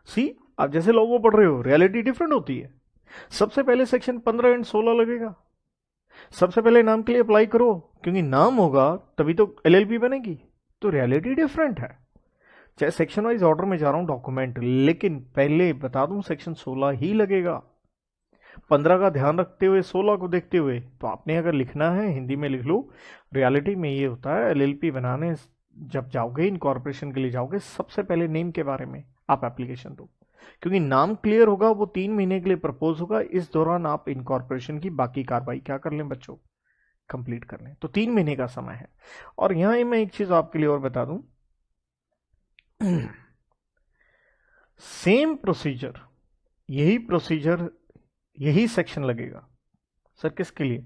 सी आप जैसे लोगों पढ़ रहे हो, रियलिटी डिफरेंट होती है। सबसे पहले सेक्शन 15 एंड 16 लगेगा, सबसे पहले नाम के लिए अप्लाई करो, क्योंकि नाम होगा तभी तो एलएलपी बनेगी। तो रियलिटी डिफरेंट है। चाहे सेक्शन वाइज ऑर्डर में जा रहा हूं डॉक्यूमेंट, लेकिन पहले बता दूं सेक्शन 16 ही लगेगा। 15 का ध्यान रखते हुए 16 को देखते हुए, तो आपने अगर लिखना है हिंदी में लिख लो। रियलिटी में ये होता है, एलएलपी बनाने जब जाओगे, इनकॉर्पोरेशन के लिए जाओगे, सबसे पहले नेम के बारे में आप एप्लीकेशन दो, क्योंकि नाम क्लियर होगा, वो 3 महीने के लिए प्रपोज होगा। इस दौरान आप इनकॉर्पोरेशन की बाकी कार्रवाई क्या कर लें बच्चों? कंप्लीट कर लें। तो 3 महीने का समय है। और यहां मैं एक चीज आपके लिए और बता दूं, सेम प्रोसीजर, यही प्रोसीजर, यही सेक्शन लगेगा सर किसके लिए?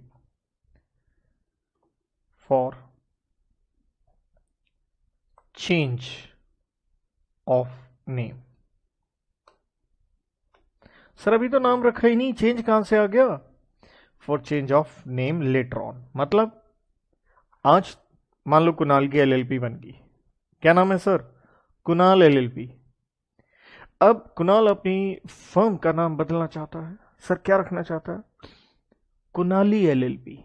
For change of name. Sir अभी तो नाम रखा ही नहीं, चेंज कहां से आ गया? For change of name later on. मतलब आज मान लो कुणाल की एलएलपी बन गई, क्या नाम है सर? कुणाल एलएलपी। अब कुणाल अपनी फर्म का नाम बदलना चाहता है, सर क्या रखना चाहता है? कुणाली एलएलपी,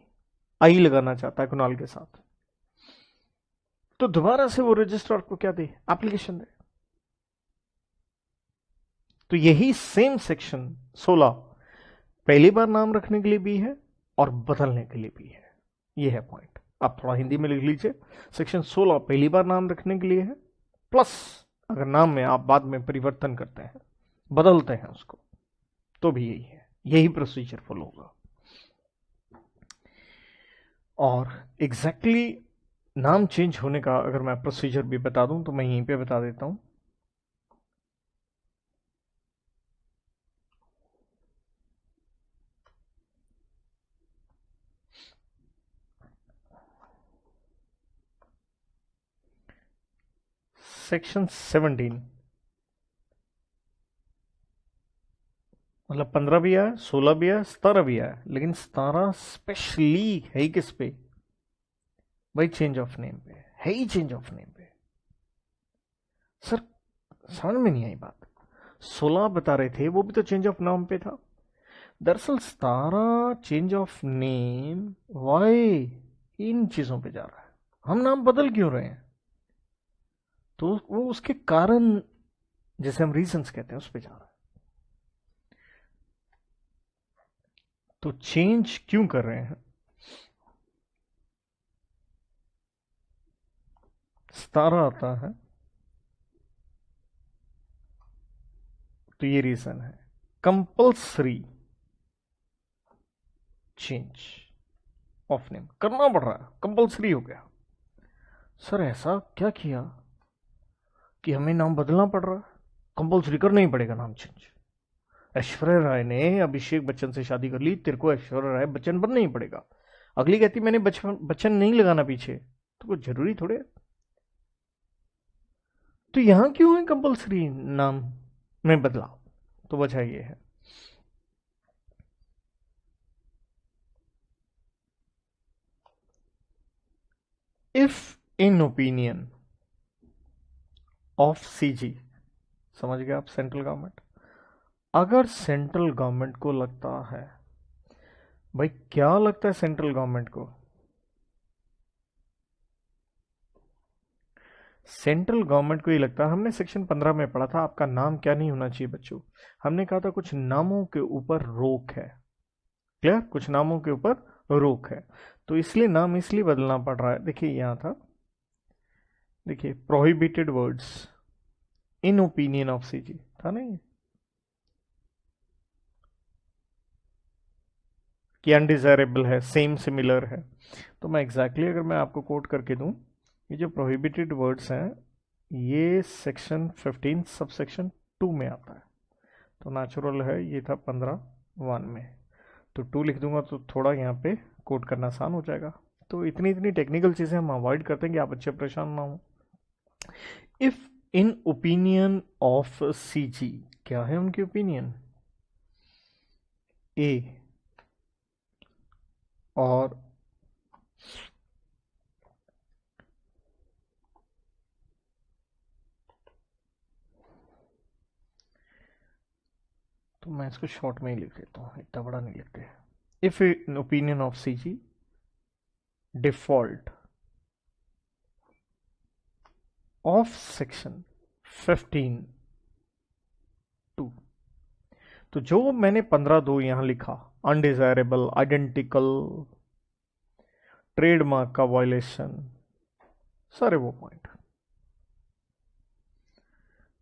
आई लगाना चाहता है कुणाल के साथ। तो दोबारा से वो रजिस्ट्रार को क्या दे? एप्लीकेशन दे। तो यही सेम सेक्शन 16 पहली बार नाम रखने के लिए भी है और बदलने के लिए भी है। ये है पॉइंट, आप थोड़ा हिंदी में लिख लीजिए। सेक्शन 16 पहली बार नाम रखने के लिए है, प्लस अगर नाम में आप बाद में परिवर्तन करते हैं, बदलते हैं उसको, तो भी यही है, यही प्रोसीजर फॉलो होगा। और एग्जैक्टली नाम चेंज होने का अगर मैं प्रोसीजर भी बता दूं तो मैं यहीं पे बता देता हूं। सेक्शन 17 मतलब 15 भी आया, 16 भी आया, 17 भी आया, लेकिन 17 स्पेशली है ही किस पे भाई? चेंज ऑफ नेम पे है ही, चेंज ऑफ नेम पे। सर समझ में नहीं आई बात। 16 बता रहे थे वो भी तो चेंज ऑफ नाम पे था। दरअसल 17 चेंज ऑफ नेम वाई इन चीजों पे जा रहा है। हम नाम बदल क्यों रहे हैं? तो वो उसके कारण, जैसे हम रीजंस कहते हैं, उस पे जा रहा है। तो चेंज क्यों कर रहे हैं? 17 आता है तो ये रीजन है, कंपल्सरी चेंज ऑफ नेम करना पड़ रहा है, कंपल्सरी हो गया। सर ऐसा क्या किया कि हमें नाम बदलना पड़ रहा है? कंपल्सरी करना ही पड़ेगा नाम चेंज। ऐश्वर्या राय ने अभिषेक बच्चन से शादी कर ली, तेरे को ऐश्वर्या राय बच्चन बनना ही पड़ेगा। अगली कहती मैंने बच्चन नहीं लगाना पीछे, तो कुछ जरूरी थोड़े। तो यहां क्यों है कंपल्सरी नाम में बदलाव? तो वजह ये है, if in opinion of CG, समझ गए आप, सेंट्रल गवर्नमेंट, अगर सेंट्रल गवर्नमेंट को लगता है, भाई क्या लगता है सेंट्रल गवर्नमेंट को? सेंट्रल गवर्नमेंट को ये लगता है, हमने सेक्शन 15 में पढ़ा था आपका नाम क्या नहीं होना चाहिए बच्चों। हमने कहा था कुछ नामों के ऊपर रोक है, क्लियर, कुछ नामों के ऊपर रोक है, तो इसलिए नाम इसलिए बदलना पड़ रहा है। देखिए यहां था, देखिए prohibited words in opinion of CG था नहीं, कि अनडिजायरेबल है, सेम सिमिलर है। तो मैं एग्जैक्टली अगर मैं आपको कोट करके दूं, ये जो प्रोहिबिटेड वर्ड्स हैं ये सेक्शन 15 सब सेक्शन 2 में आता है, तो नेचुरल है ये था 15(1) में, तो 2 लिख दूंगा तो थोड़ा यहाँ पे कोट करना आसान हो जाएगा। तो इतनी इतनी टेक्निकल चीज़ें हम अवॉइड करते हैं कि आप बच्चे परेशान ना हो। If in opinion of CG, क्या है उनकी ओपिनियन? ए और तो मैं इसको शॉर्ट में ही लिख देता हूँ, इतना बड़ा नहीं लिखते। If in opinion of CG default of section 15(2), तो जो मैंने 15(2) यहां लिखा, अनडिजायरेबल, आइडेंटिकल, ट्रेडमार्क का वायलेशन, सारे वो पॉइंट,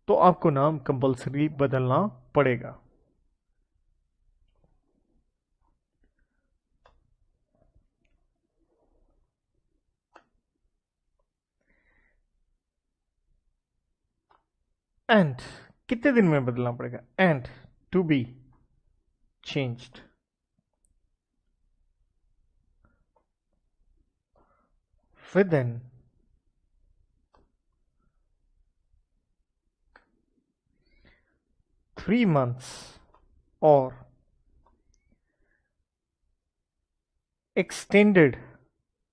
तो आपको नाम कंपल्सरी बदलना पड़ेगा। एंड कितने दिन में बदलना पड़ेगा? And to be changed within 3 months और एक्सटेंडेड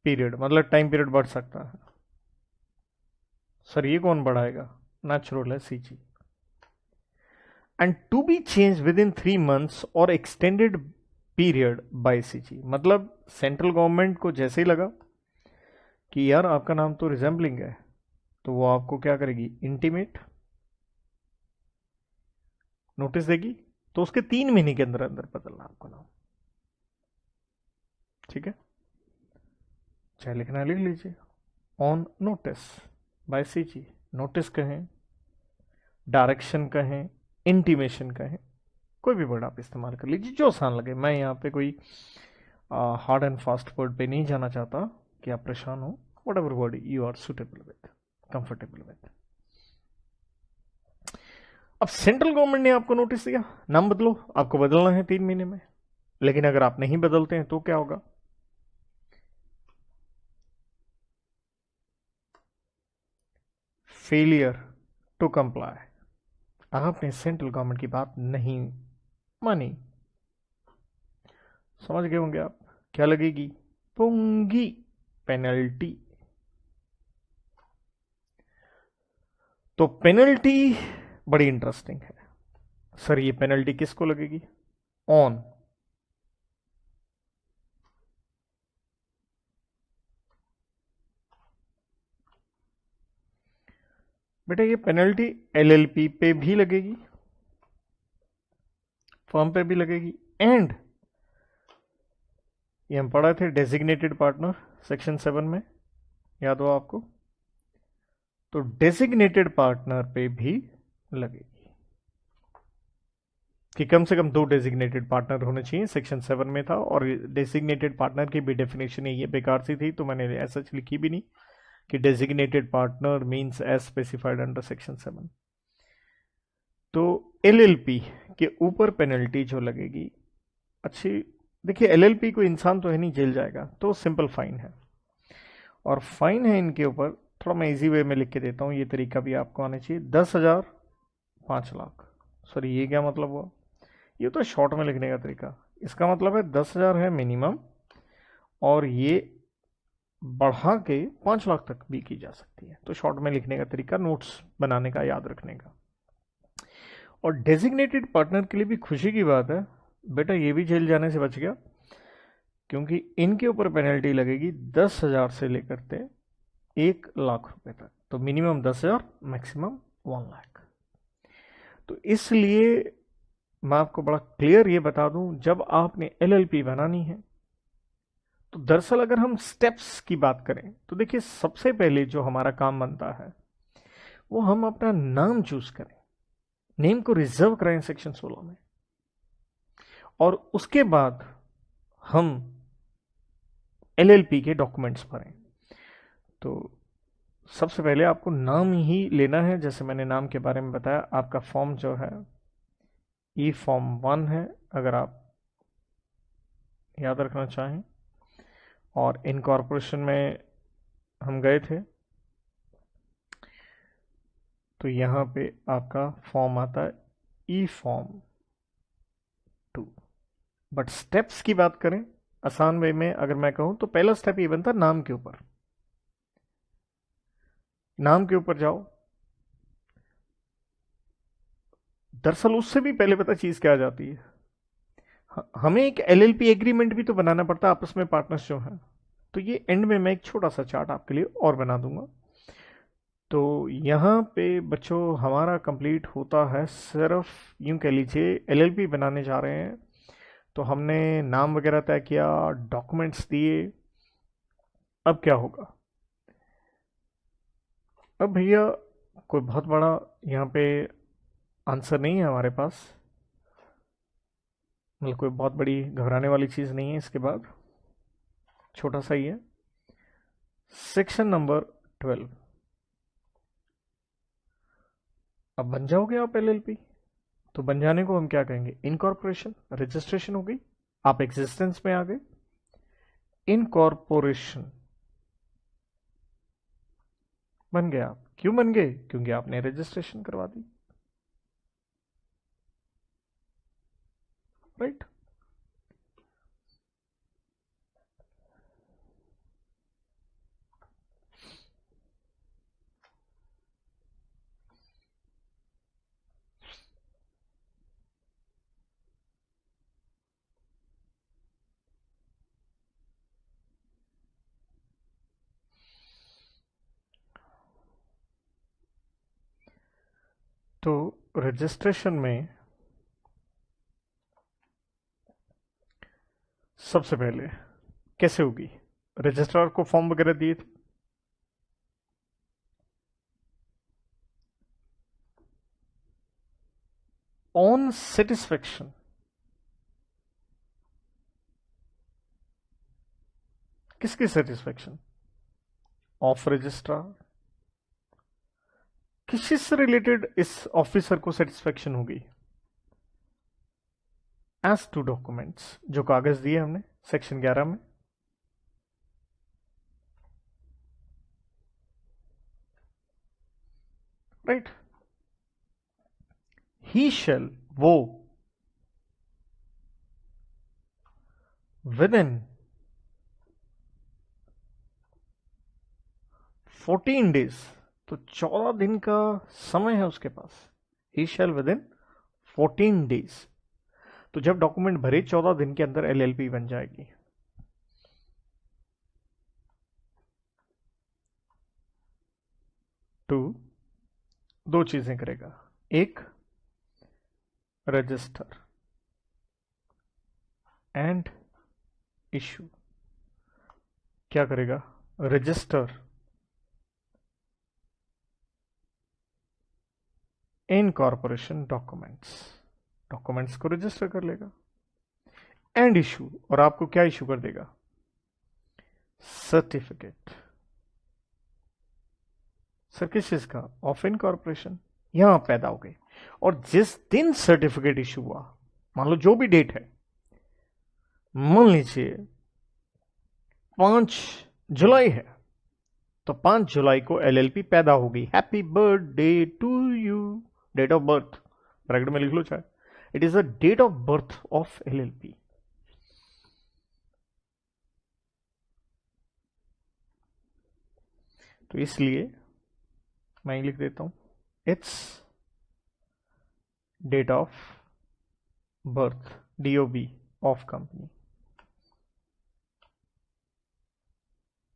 पीरियड, मतलब टाइम पीरियड बढ़ सकता है। सर ये कौन बढ़ाएगा? नेचुरल है CG. And to be change within 3 months और एक्सटेंडेड पीरियड बाय सीजी, मतलब सेंट्रल गवर्नमेंट को जैसे ही लगा कि यार आपका नाम तो रिजेंबलिंग है, तो वो आपको क्या करेगी? इंटीमेट नोटिस देगी, तो उसके 3 महीने के अंदर अंदर बदलना आपको नाम, ठीक है? चाहे लिखना लिख लीजिए, on notice bye CG, notice कहें, डायरेक्शन कहें, इंटीमेशन कहें, कोई भी वर्ड आप इस्तेमाल कर लीजिए जो आसान लगे। मैं यहाँ पे कोई हार्ड एंड फास्ट वर्ड पे नहीं जाना चाहता कि आप परेशान हो, whatever word you are suitable with, comfortable with. अब सेंट्रल गवर्नमेंट ने आपको नोटिस दिया, नाम बदलो, आपको बदलना है 3 महीने में, लेकिन अगर आप नहीं बदलते हैं तो क्या होगा? फेलियर टू कंप्लाई, आपने सेंट्रल गवर्नमेंट की बात नहीं मानी, समझ गए होंगे आप, क्या लगेगी? पुंगी पेनल्टी। तो पेनल्टी बड़ी इंटरेस्टिंग है। सर ये पेनल्टी किसको लगेगी? ऑन बेटा ये पेनल्टी एलएलपी पे भी लगेगी, फर्म पे भी लगेगी, एंड ये हम पढ़ा थे डेजिग्नेटेड पार्टनर सेक्शन 7 में, याद हो आपको, तो डेजिग्नेटेड पार्टनर पे भी लगेगी कि कम से कम 2 डेजिग्नेटेड पार्टनर होने चाहिए, सेक्शन 7 में था। और डेजिग्नेटेड पार्टनर की भी डेफिनेशन ये बेकार सी थी, तो मैंने ऐसा लिखी भी नहीं कि designated partner means as specified under section 7। तो एलएलपी के ऊपर पेनल्टी जो लगेगी, अच्छी देखिए, एलएलपी को इंसान तो है नहीं, जेल जाएगा, तो सिंपल फाइन है। और फाइन है इनके ऊपर, थोड़ा मैं इजी वे में लिख के देता हूँ, ये तरीका भी आपको आना चाहिए। 10,000, 5 लाख। सॉरी, ये क्या मतलब हुआ? ये तो शॉर्ट में लिखने का तरीका। इसका मतलब है 10,000 है मिनिमम, और ये बढ़ा के 5 लाख तक भी की जा सकती है। तो शॉर्ट में लिखने का तरीका, नोट्स बनाने का, याद रखने का। और डेजिग्नेटेड पार्टनर के लिए भी खुशी की बात है, बेटा ये भी जेल जाने से बच गया, क्योंकि इनके ऊपर पेनल्टी लगेगी 10,000 से लेकर के 1 लाख रुपए तक। तो मिनिमम 10,000, मैक्सिमम 1 लाख। तो इसलिए मैं आपको बड़ा क्लियर ये बता दूं, जब आपने एलएलपी बनानी है, तो दरअसल अगर हम स्टेप्स की बात करें तो देखिए, सबसे पहले जो हमारा काम बनता है वो हम अपना नाम चूज करें, नेम को रिजर्व करें सेक्शन 16 में, और उसके बाद हम एलएलपी के डॉक्यूमेंट्स भरें। तो सबसे पहले आपको नाम ही लेना है। जैसे मैंने नाम के बारे में बताया, आपका फॉर्म जो है ई फॉर्म 1 है, अगर आप याद रखना चाहें। और इनकॉर्पोरेशन में हम गए थे, तो यहाँ पे आपका फॉर्म आता है ई फॉर्म 2। बट स्टेप्स की बात करें आसान वे में अगर मैं कहूं, तो पहला स्टेप ये बनता है नाम के ऊपर। नाम के ऊपर जाओ। दरअसल उससे भी पहले पता चीज क्या आ जाती है, हमें एक एलएलपी एग्रीमेंट भी तो बनाना पड़ता है आपस में, पार्टनर्स जो हैं। तो ये एंड में मैं एक छोटा सा चार्ट आपके लिए और बना दूंगा। तो यहाँ पे बच्चों हमारा कंप्लीट होता है, सिर्फ यूं कह लीजिए एलएलपी बनाने जा रहे हैं। तो हमने नाम वगैरह तय किया, डॉक्यूमेंट्स दिए। अब क्या होगा? अब भैया कोई बहुत बड़ा यहाँ पे आंसर नहीं है हमारे पास, मतलब कोई बहुत बड़ी घबराने वाली चीज़ नहीं है। इसके बाद छोटा सा ही है, सेक्शन नंबर 12। अब बन जाओगे आप एलएलपी। तो बन जाने को हम क्या कहेंगे? इनकॉर्पोरेशन, रजिस्ट्रेशन हो गई, आप एग्जिस्टेंस में आ गए। इनकॉर्पोरेशन बन गए आप। क्यों बन गए? क्योंकि आपने रजिस्ट्रेशन करवा दी, राइट। तो रजिस्ट्रेशन में सबसे पहले कैसे होगी? रजिस्ट्रार को फॉर्म वगैरह दिए थे, ऑन सेटिस्फेक्शन किसकी सेटिस्फेक्शन? Of registrar. किसी से रिलेटेड इस ऑफिसर को सेटिस्फेक्शन होगी? एज टू डॉक्यूमेंट्स, जो कागज दिए हमने सेक्शन 11 में, राइट। ही शैल, वो, विद इन 14 डेज, तो 14 दिन का समय है उसके पास। ही शैल विद इन 14 डेज। तो जब डॉक्यूमेंट भरे 14 दिन के अंदर एलएलपी बन जाएगी। टू, दो चीजें करेगा। एक, रजिस्टर एंड इशू। क्या करेगा? रजिस्टर इनकॉर्पोरेशन डॉक्यूमेंट्स, डॉक्यूमेंट्स को रजिस्टर कर लेगा। एंड इशू, और आपको क्या इशू कर देगा? सर्टिफिकेट। सर किस चीज का? Of incorporation. यहां पैदा हो गए और जिस दिन सर्टिफिकेट इशू हुआ, मान लो जो भी डेट है, मान लीजिए 5 जुलाई है, तो 5 जुलाई को एलएलपी पैदा हो गई। Happy birthday to you, date of birth bracket में लिख लो चाहे, it is the date of birth of LLP. तो इसलिए मैं लिख देता हूं, it's date of birth, DOB of company,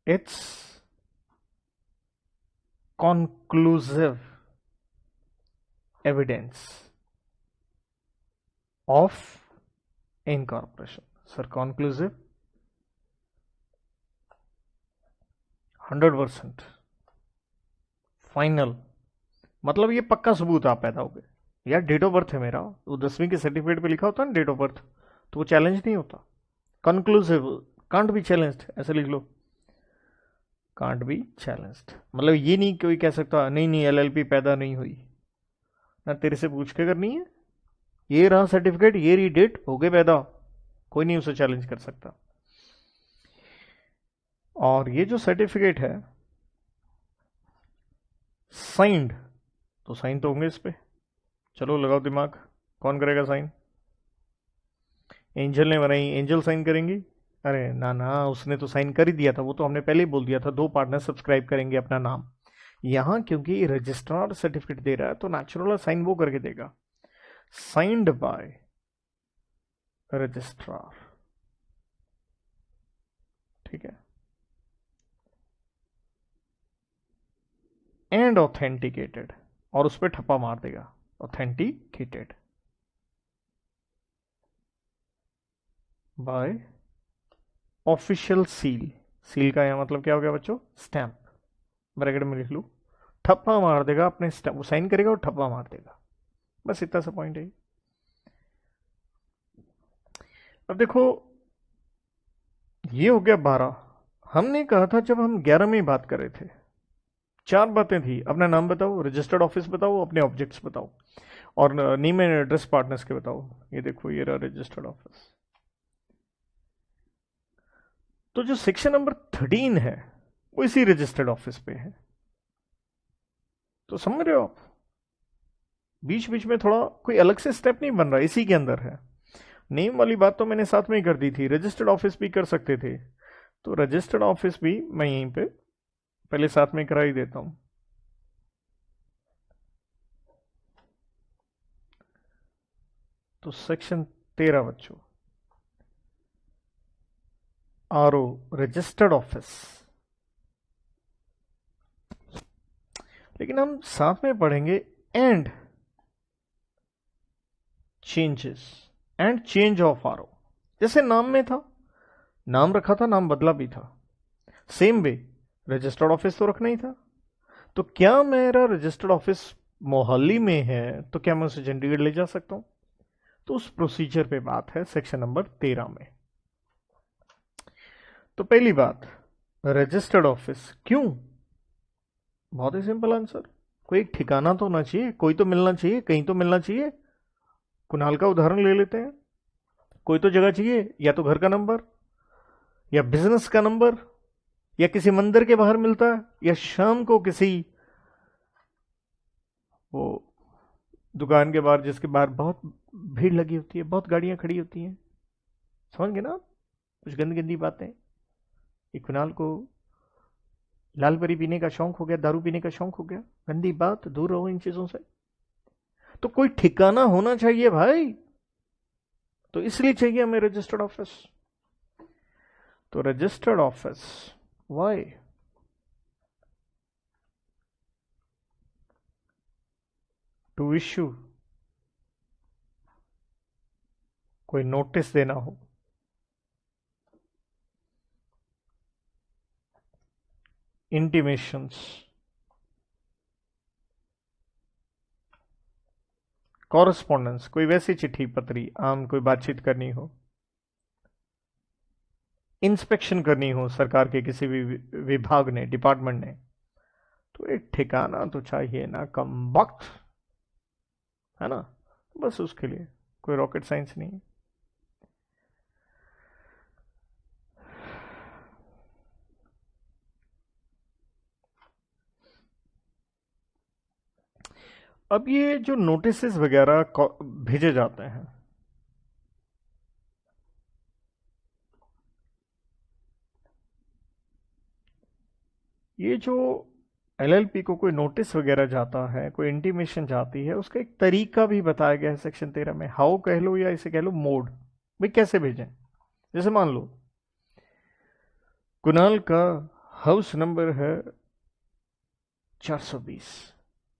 it's conclusive evidence of incorporation. Sir conclusive 100% final, मतलब ये पक्का सबूत आप पैदा हो गए। यार डेट ऑफ बर्थ है मेरा, वो 10वीं के सर्टिफिकेट पे लिखा होता है ना डेट ऑफ बर्थ, तो वो चैलेंज नहीं होता। कंक्लूसिव, कांट बी चैलेंज्ड, ऐसे लिख लो, कांट बी चैलेंज्ड। मतलब ये नहीं कोई कह सकता नहीं नहीं एलएलपी पैदा नहीं हुई ना, तेरे से पूछ के करनी है, ये रहा सर्टिफिकेट, ये रही डेट, हो गए पैदा, कोई नहीं उसे चैलेंज कर सकता। और ये जो सर्टिफिकेट है साइंड, तो साइन तो होंगे इस पे, चलो लगाओ दिमाग, कौन करेगा साइन? एंजल ने बनाई, एंजल साइन करेंगी? अरे ना ना, उसने तो साइन कर ही दिया था, वो तो हमने पहले ही बोल दिया था, 2 पार्टनर सब्सक्राइब करेंगे अपना नाम। यहां क्योंकि रजिस्ट्रार सर्टिफिकेट दे रहा है तो नेचुरल साइन वो करके देगा, साइंड बाय रजिस्ट्रार, ठीक है, एंड ऑथेंटिकेटेड, और उस पर ठप्पा मार देगा authenticated by official seal. Seal का यहां मतलब क्या हो गया बच्चों? स्टैंप, ब्रैकेट में लिख लू, ठप्पा मार देगा अपने स्टैंप, वो साइन करेगा और ठप्पा मार देगा, बस इतना सा पॉइंट है। अब देखो ये हो गया 12, हमने कहा था जब हम 11 में बात कर रहे थे 4 बातें थी, अपना नाम बताओ, रजिस्टर्ड ऑफिस बताओ, अपने ऑब्जेक्ट्स बताओ, और नेम एंड एड्रेस पार्टनर्स के बताओ। ये देखो ये रहा रजिस्टर्ड ऑफिस। तो जो सेक्शन नंबर 13 है वो इसी रजिस्टर्ड ऑफिस पे है, तो समझ रहे हो आप, बीच बीच में थोड़ा कोई अलग से स्टेप नहीं बन रहा, इसी के अंदर है। नेम वाली बात तो मैंने साथ में ही कर दी थी, रजिस्टर्ड ऑफिस भी कर सकते थे, तो रजिस्टर्ड ऑफिस भी मैं यहीं पे पहले साथ में करा ही देता हूं। तो सेक्शन 13 बच्चों, आरओ रजिस्टर्ड ऑफिस, लेकिन हम साथ में पढ़ेंगे and changes and change of RO. जैसे नाम में था, नाम रखा था, नाम बदला भी था, सेम वे रजिस्टर्ड ऑफिस तो रखना ही था। तो क्या मेरा रजिस्टर्ड ऑफिस मोहाली में है तो क्या मैं उसे चंडीगढ़ ले जा सकता हूं? तो उस प्रोसीजर पे बात है सेक्शन नंबर 13 में। तो पहली बात, रजिस्टर्ड ऑफिस क्यों? बहुत ही सिंपल आंसर, कोई एक ठिकाना तो होना चाहिए, कोई तो मिलना चाहिए, कहीं तो मिलना चाहिए। कुणाल का उदाहरण ले लेते हैं, कोई तो जगह चाहिए, या तो घर का नंबर, या बिजनेस का नंबर, या किसी मंदिर के बाहर मिलता है, या शाम को किसी वो दुकान के बाहर जिसके बाहर बहुत भीड़ लगी होती है, बहुत गाड़ियां खड़ी होती हैं, समझ गए ना? कुछ गंदी गंदी बातें। ये कुणाल को लाल परी पीने का शौक हो गया, दारू पीने का शौक हो गया, गंदी बात, दूर रहो इन चीजों से। तो कोई ठिकाना होना चाहिए भाई, तो इसलिए चाहिए हमें रजिस्टर्ड ऑफिस। तो registered office, why? To issue, कोई नोटिस देना हो, इंटीमेशंस, कॉरेस्पॉन्डेंस, कोई वैसी चिट्ठी पत्री आम कोई बातचीत करनी हो, इंस्पेक्शन करनी हो सरकार के किसी भी विभाग ने, डिपार्टमेंट ने, तो एक ठिकाना तो चाहिए ना, कम वक्त, है ना। बस उसके लिए कोई रॉकेट साइंस नहीं है। अब ये जो नोटिसेस वगैरह भेजे जाते हैं, ये जो एलएलपी को कोई नोटिस वगैरह जाता है, कोई इंटीमेशन जाती है, उसका एक तरीका भी बताया गया है सेक्शन 13 में। हाउ कह लो या इसे कह लो मोड, भाई कैसे भेजें। जैसे मान लो कुणाल का हाउस नंबर है 420।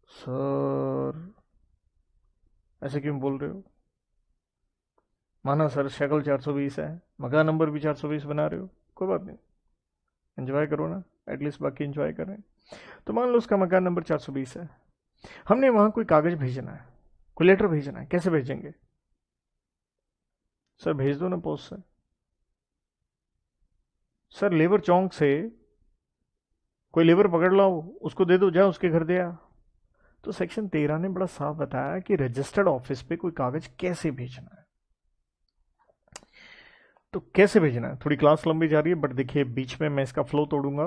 सर ऐसे क्यों बोल रहे हो? माना सर शक्ल 420 है, मकान नंबर भी 420 बना रहे हो, कोई बात नहीं, एंजॉय करो ना, एटलीस्ट बाकी एंजॉय कर रहे हैं। तो मान लो उसका मकान नंबर 420 है, हमने वहां कोई कागज भेजना है, कोई लेटर भेजना है, कैसे भेजेंगे? सर भेज दो ना पोस्ट से। सर लेबर चौक से कोई लेबर पकड़ लाओ, उसको दे दो, जा उसके घर दे आ। तो सेक्शन 13 ने बड़ा साफ बताया कि रजिस्टर्ड ऑफिस पे कोई कागज कैसे भेजना है। तो कैसे भेजना है, थोड़ी क्लास लंबी जा रही है, बट देखिए बीच में मैं इसका फ्लो तोड़ूंगा।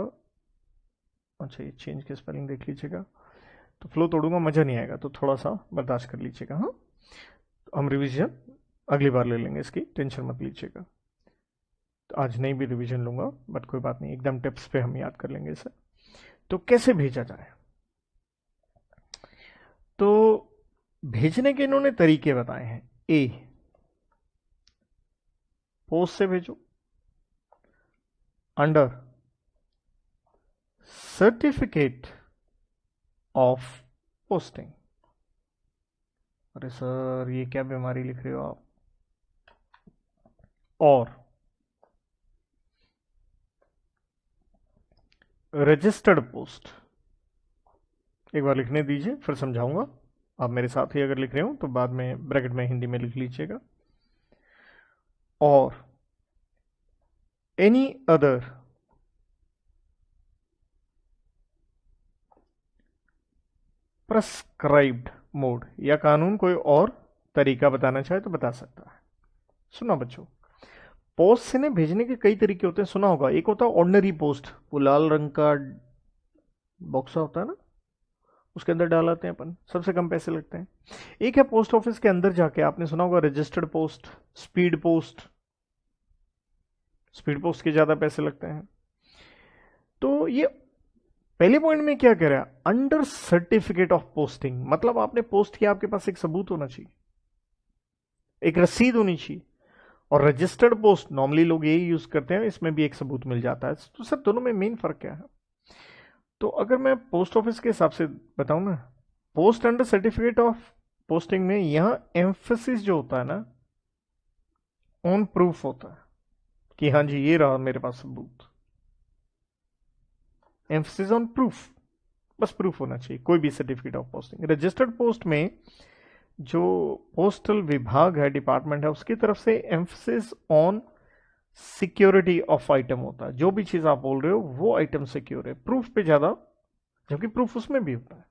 अच्छा ये चेंज की स्पेलिंग देख लीजिएगा, तो फ्लो तोड़ूंगा, मजा नहीं आएगा, तो थोड़ा सा बर्दाश्त कर लीजिएगा। हाँ, तो हम रिवीजन अगली बार ले लेंगे, इसकी टेंशन मत लीजिएगा। तो आज नहीं भी रिवीजन लूंगा, बट कोई बात नहीं, एकदम टिप्स पे हम याद कर लेंगे इसे। तो कैसे भेजा जाए, तो भेजने के इन्होंने तरीके बताए हैं। ए, पोस्ट से भेजो, अंडर सर्टिफिकेट ऑफ पोस्टिंग। अरे सर ये क्या बीमारी लिख रहे हो आप? और रजिस्टर्ड पोस्ट, एक बार लिखने दीजिए फिर समझाऊंगा। आप मेरे साथ ही अगर लिख रहे हो तो बाद में ब्रैकेट में हिंदी में लिख लीजिएगा। और एनी अदर प्रेस्क्राइब्ड मोड, या कानून कोई और तरीका बताना चाहे तो बता सकता है। सुना बच्चों, पोस्ट से ने भेजने के कई तरीके होते हैं, सुना होगा। एक होता है ऑर्डिनरी पोस्ट, वो लाल रंग का बॉक्सा होता है ना, उसके अंदर डालाते हैं अपन, सबसे कम पैसे लगते हैं। एक है पोस्ट ऑफिस के अंदर जाके, आपने सुना होगा registered post, speed post. Speed post के ज्यादा पैसे लगते हैं। तो ये पहले पॉइंट में क्या कह रहा है, अंडर सर्टिफिकेट ऑफ पोस्टिंग, मतलब आपने पोस्ट किया, आपके पास एक सबूत होना चाहिए, एक रसीद होनी चाहिए। और रजिस्टर्ड पोस्ट नॉर्मली लोग यही यूज करते हैं, इसमें भी एक सबूत मिल जाता है। तो सर दोनों में मेन फर्क क्या है? तो अगर मैं पोस्ट ऑफिस के हिसाब से बताऊं ना, post under certificate of posting में यहां एम्फेसिस जो होता है ना, ऑन प्रूफ होता है कि हाँ जी ये रहा मेरे पास सबूत। एम्फेसिस ऑन प्रूफ, बस प्रूफ होना चाहिए कोई भी certificate of posting. Registered post में जो पोस्टल विभाग है, डिपार्टमेंट है, उसकी तरफ से emphasis on security of item होता है। जो भी चीज आप बोल रहे हो वो आइटम सिक्योर है, प्रूफ पे ज्यादा, जबकि प्रूफ उसमें भी होता है।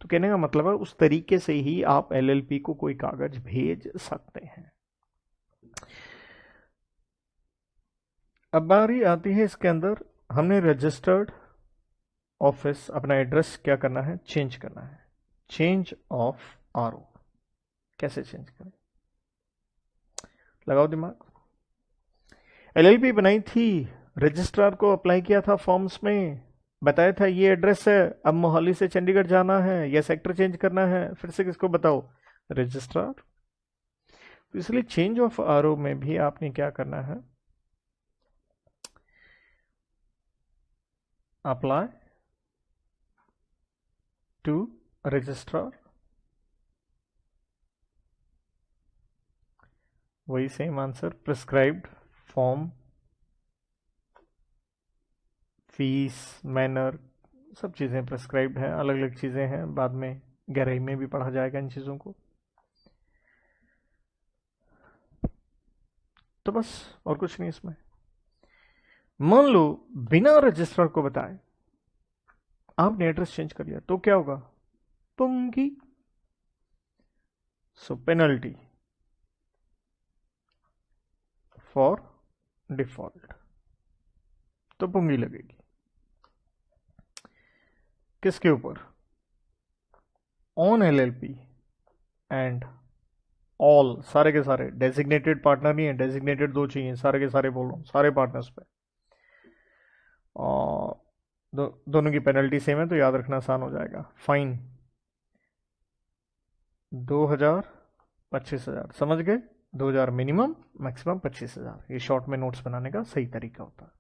तो कहने का मतलब है उस तरीके से ही आप एलएलपी को कोई कागज भेज सकते हैं। अब बारी आती है इसके अंदर, हमने रजिस्टर्ड ऑफिस अपना एड्रेस क्या करना है, चेंज करना है। चेंज ऑफ आरओ कैसे चेंज करें, लगाओ दिमाग। एलएलपी बनाई थी, रजिस्ट्रार को अप्लाई किया था फॉर्म्स में, बताया था ये एड्रेस है, अब मोहाली से चंडीगढ़ जाना है या सेक्टर चेंज करना है, फिर से किसको बताओ, रजिस्ट्रार। तो इसलिए चेंज ऑफ आरओ में भी आपने क्या करना है, अप्लाई टू रजिस्ट्रार, वही same answer, prescribed form, fees, manner, सब चीजें प्रिस्क्राइब्ड हैं, अलग अलग चीजें हैं, बाद में गहराई में भी पढ़ा जाएगा इन चीजों को। तो बस और कुछ नहीं इसमें। मान लो बिना रजिस्ट्रार को बताए आपने एड्रेस चेंज कर लिया तो क्या होगा, पुंगी। सो पेनल्टी फॉर डिफॉल्ट, तो पुंगी लगेगी। किसके ऊपर, ऑन एलएलपी एंड ऑल, सारे के सारे, डेजिग्नेटेड पार्टनर नहीं है, डेजिग्नेटेड दो चाहिए, सारे के सारे बोल रहा हूँ, सारे पार्टनर्स पे। और दोनों की पेनल्टी सेम है तो याद रखना आसान हो जाएगा। फाइन 2000 25,000, समझ गए, 2000 मिनिमम, मैक्सिमम 25,000, ये शॉर्ट में नोट्स बनाने का सही तरीका होता है।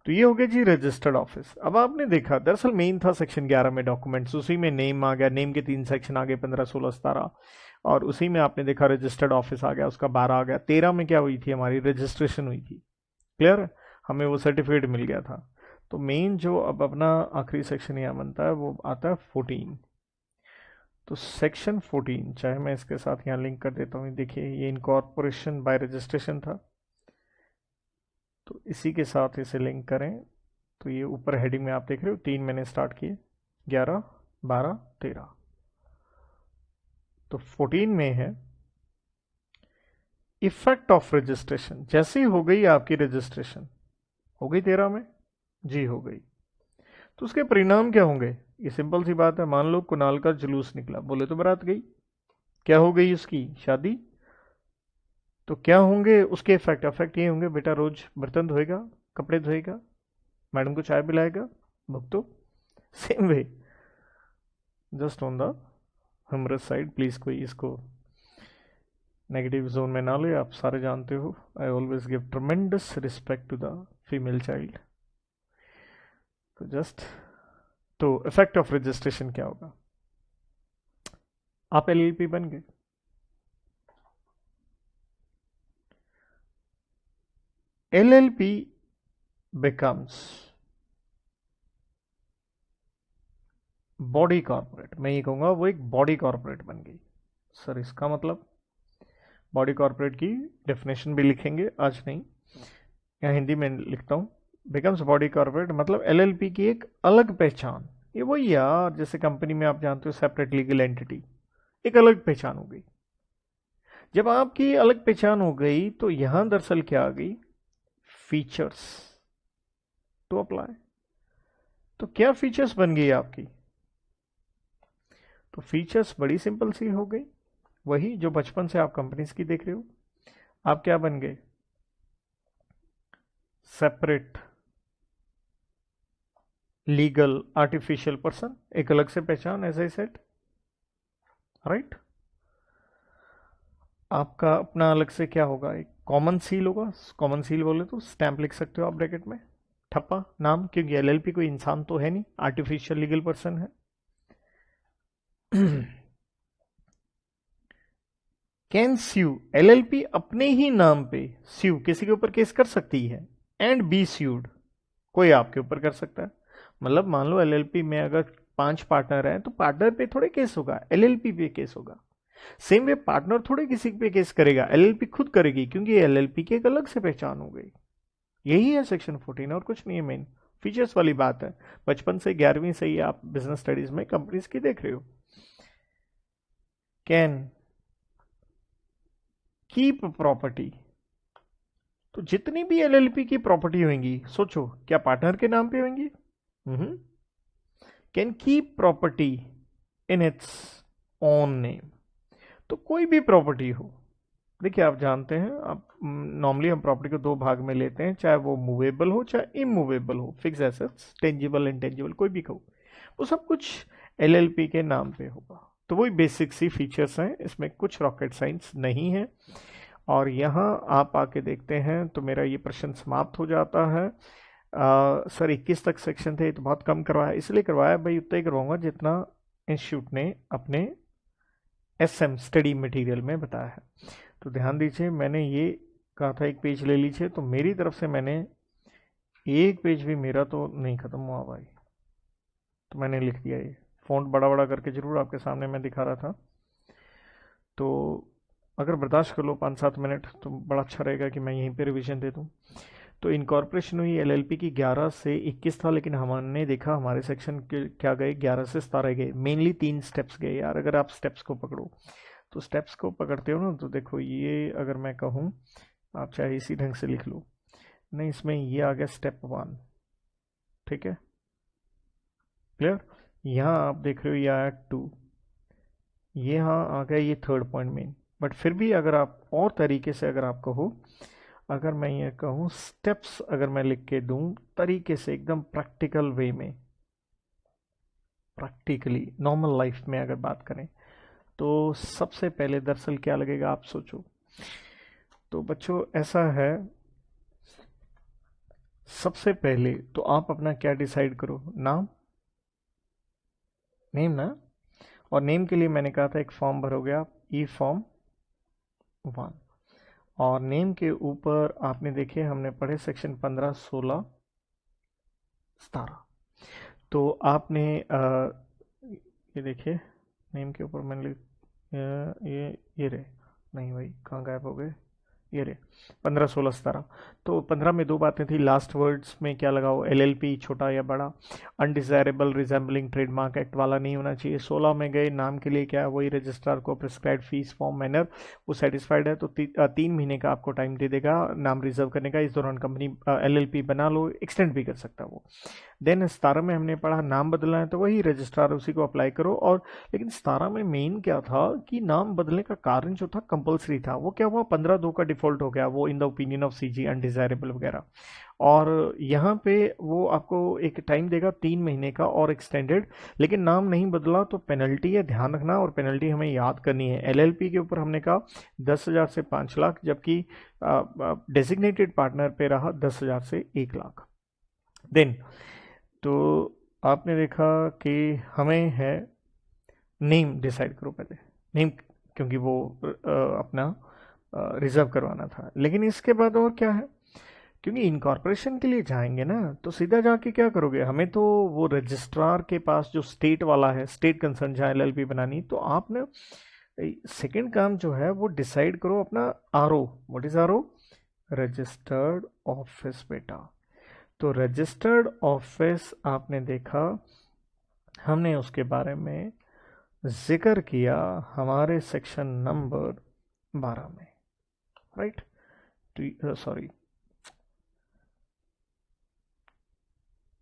तो ये हो गया जी रजिस्टर्ड ऑफिस। अब आपने देखा दरअसल मेन था सेक्शन 11 में डॉक्यूमेंट्स, उसी में नेम आ गया, नेम के 3 सेक्शन आ गए, 15 16 17, और उसी में आपने देखा रजिस्टर्ड ऑफिस आ गया, उसका 12 आ गया। 13 में क्या हुई थी, हमारी रजिस्ट्रेशन हुई थी, क्लियर है, हमें वो सर्टिफिकेट मिल गया था। तो मेन जो अब अपना आखिरी सेक्शन यहाँ बनता है वो आता है 14। तो सेक्शन 14, चाहे मैं इसके साथ यहाँ लिंक कर देता हूँ, देखिए ये इनकॉर्पोरेशन बाय रजिस्ट्रेशन था, तो इसी के साथ इसे लिंक करें तो ये ऊपर हेडिंग में आप देख रहे हो 3 मैंने स्टार्ट किए, 11 12 13, तो 14 में है इफेक्ट ऑफ रजिस्ट्रेशन। जैसे ही हो गई आपकी रजिस्ट्रेशन, हो गई 13 में जी, हो गई, तो उसके परिणाम क्या होंगे, ये सिंपल सी बात है। मान लो कुणाल का जुलूस निकला, बोले तो बारात गई, क्या हो गई उसकी शादी, तो क्या होंगे उसके इफेक्ट, इफेक्ट ये होंगे, बेटा रोज बर्तन धोएगा, कपड़े धोएगा, मैडम को चाय पिलाएगा, भुगतो। Same way, just on the humorous side, please कोई इसको नेगेटिव जोन में ना ले, आप सारे जानते हो I always give tremendous respect to the female child. तो जस्ट, तो इफेक्ट ऑफ रजिस्ट्रेशन क्या होगा, आप एलएलपी बन गए, एलएलपी बिकम्स बॉडी कॉर्पोरेट। मैं ये कहूंगा वो एक बॉडी कॉर्पोरेट बन गई। सर इसका मतलब, बॉडी कॉर्पोरेट की डेफिनेशन भी लिखेंगे, आज नहीं, यहाँ हिंदी में लिखता हूँ। बिकम्स बॉडी कॉर्पोरेट मतलब एलएलपी की एक अलग पहचान, ये वही यार जैसे कंपनी में आप जानते हो सेपरेट लीगल एंटिटी, एक अलग पहचान हो गई। जब आपकी अलग पहचान हो गई तो यहां दरअसल क्या आ गई, फीचर्स टू अप्लाई। तो क्या फीचर्स बन गई आपकी, तो फीचर्स बड़ी सिंपल सी हो गई, वही जो बचपन से आप कंपनीज की देख रहे हो। आप क्या बन गए, सेपरेट लीगल आर्टिफिशियल पर्सन, एक अलग से पहचान, एज आई सेड, राइट। आपका अपना अलग से क्या होगा, एक कॉमन सील होगा, कॉमन सील बोले तो स्टैंप लिख सकते हो आप ब्रैकेट में, ठप्पा नाम, क्योंकि एलएलपी कोई इंसान तो है नहीं, आर्टिफिशियल लीगल पर्सन है। कैन स्यू, एलएलपी अपने ही नाम पे स्यू, किसी के ऊपर केस कर सकती है, एंड बी स्यूड, कोई आपके ऊपर कर सकता है। मतलब मान लो एलएलपी में अगर 5 पार्टनर हैं तो पार्टनर पे थोड़े केस होगा, एलएलपी पे केस होगा। सेम वे पार्टनर थोड़े किसी पे केस करेगा, एलएलपी खुद करेगी, क्योंकि एलएलपी की एक अलग से पहचान हो गई। यही है सेक्शन 14 और कुछ नहीं है, मेन फीचर्स वाली बात है। बचपन से 11वीं से ही आप बिजनेस स्टडीज में कंपनीज की देख रहे हो। कैन कीप प्रॉपर्टी, तो जितनी भी एलएलपी की प्रॉपर्टी होंगी, सोचो क्या पार्टनर के नाम पे होंगी, can keep property in its own name. तो कोई भी प्रॉपर्टी हो, देखिए आप जानते हैं, आप नॉर्मली हम प्रॉपर्टी को 2 भाग में लेते हैं, चाहे वो मूवेबल हो चाहे इमूवेबल हो, फिक्स एसेट्स, टेंजिबल इंटेंजिबल, कोई भी कहो, वो सब कुछ एलएलपी के नाम पे होगा। तो वही बेसिक सी फीचर्स हैं, इसमें कुछ रॉकेट साइंस नहीं है। और यहाँ आप आके देखते हैं तो मेरा ये प्रश्न समाप्त हो जाता है। सर 21 तक सेक्शन थे तो बहुत कम करवाया, इसलिए करवाया भाई, उतना ही करवाऊंगा जितना इंस्टीट्यूट ने अपने एसएम स्टडी मटेरियल में बताया है। तो ध्यान दीजिए, मैंने ये कहा था 1 पेज ले लीजिए, तो मेरी तरफ से मैंने 1 पेज भी मेरा तो नहीं खत्म हुआ भाई, तो मैंने लिख दिया, ये फ़ॉन्ट बड़ा बड़ा करके जरूर आपके सामने मैं दिखा रहा था। तो अगर बर्दाश्त कर लो 5-7 मिनट तो बड़ा अच्छा रहेगा कि मैं यहीं पे रिवीजन दे दूँ। तो इनकॉर्पोरेशन हुई एलएलपी की 11 से 21 था, लेकिन हमने देखा हमारे सेक्शन के क्या गए, 11 से 17 गए। मेनली 3 स्टेप्स गए यार। अगर आप स्टेप्स को पकड़ो तो स्टेप्स को पकड़ते हो ना, तो देखो ये अगर मैं कहूँ, आप चाहे इसी ढंग से लिख लो, नहीं इसमें ये आ गया स्टेप 1, ठीक है, क्लियर। यहाँ आप देख रहे हो ये आया 2, ये यहाँ आ गया ये थर्ड पॉइंट मेन। बट फिर भी अगर आप और तरीके से अगर आप कहो, अगर मैं ये कहूँ स्टेप्स अगर मैं लिख के दूं तरीके से एकदम प्रैक्टिकल वे में, प्रैक्टिकली नॉर्मल लाइफ में अगर बात करें, तो सबसे पहले दरअसल क्या लगेगा आप सोचो। तो बच्चों ऐसा है, सबसे पहले तो आप अपना क्या डिसाइड करो, नाम, नेम ना। और नेम के लिए मैंने कहा था एक फॉर्म भरोगे आप, ई फॉर्म 1। और नेम के ऊपर आपने देखे हमने पढ़े सेक्शन 15, 16, 17। तो आपने ये देखिए नेम के ऊपर मैंने ये रहे, नहीं भाई कहाँ गायब हो गए, ये रहे 15, 16, 17। तो 15 में 2 बातें थी, लास्ट वर्ड्स में क्या लगाओ, एलएलपी छोटा या बड़ा, अनडिजायरेबल रिजेंबलिंग ट्रेडमार्क एक्ट वाला नहीं होना चाहिए। 16 में गए नाम के लिए क्या है, वही रजिस्ट्रार को प्रिस्क्राइब फीस फॉर्म मैनर, वो सेटिस्फाइड है तो 3 महीने का आपको टाइम दे देगा नाम रिजर्व करने का। इस दौरान कंपनी एलएलपी बना लो, एक्सटेंड भी कर सकता है वो। देन 17 में हमने पढ़ा नाम बदलना है तो वही रजिस्ट्रार उसी को अप्लाई करो। और लेकिन 17 में मेन क्या था कि नाम बदलने का कारण जो था कंपलसरी था, वो क्या हुआ 15/2 का डिफॉल्ट हो गया, वो in the opinion of CG undesirable वगैरह। और यहाँ पे वो आपको एक टाइम देगा 3 महीने का और एक्सटेंडेड, लेकिन नाम नहीं बदला तो पेनल्टी है, ध्यान रखना। और पेनल्टी हमें याद करनी है, एलएलपी के ऊपर हमने कहा 10,000 से 5 लाख, जबकि डेजिग्नेटेड पार्टनर पे रहा 10,000 से 1 लाख। देन तो आपने देखा कि हमें है नेम डिसाइड करो पहले, नेम, क्योंकि वो अपना रिजर्व करवाना था। लेकिन इसके बाद और क्या है, क्योंकि इनकॉर्पोरेशन के लिए जाएंगे ना तो सीधा जाके क्या करोगे, हमें तो वो रजिस्ट्रार के पास जो स्टेट वाला है, स्टेट कंसर्न जहाँ एलएलपी बनानी, तो आपने सेकंड काम जो है वो डिसाइड करो अपना RO. What is RO, registered office बेटा। तो रजिस्टर्ड ऑफिस आपने देखा, हमने उसके बारे में जिक्र किया हमारे सेक्शन नंबर 12 में, राइट, सॉरी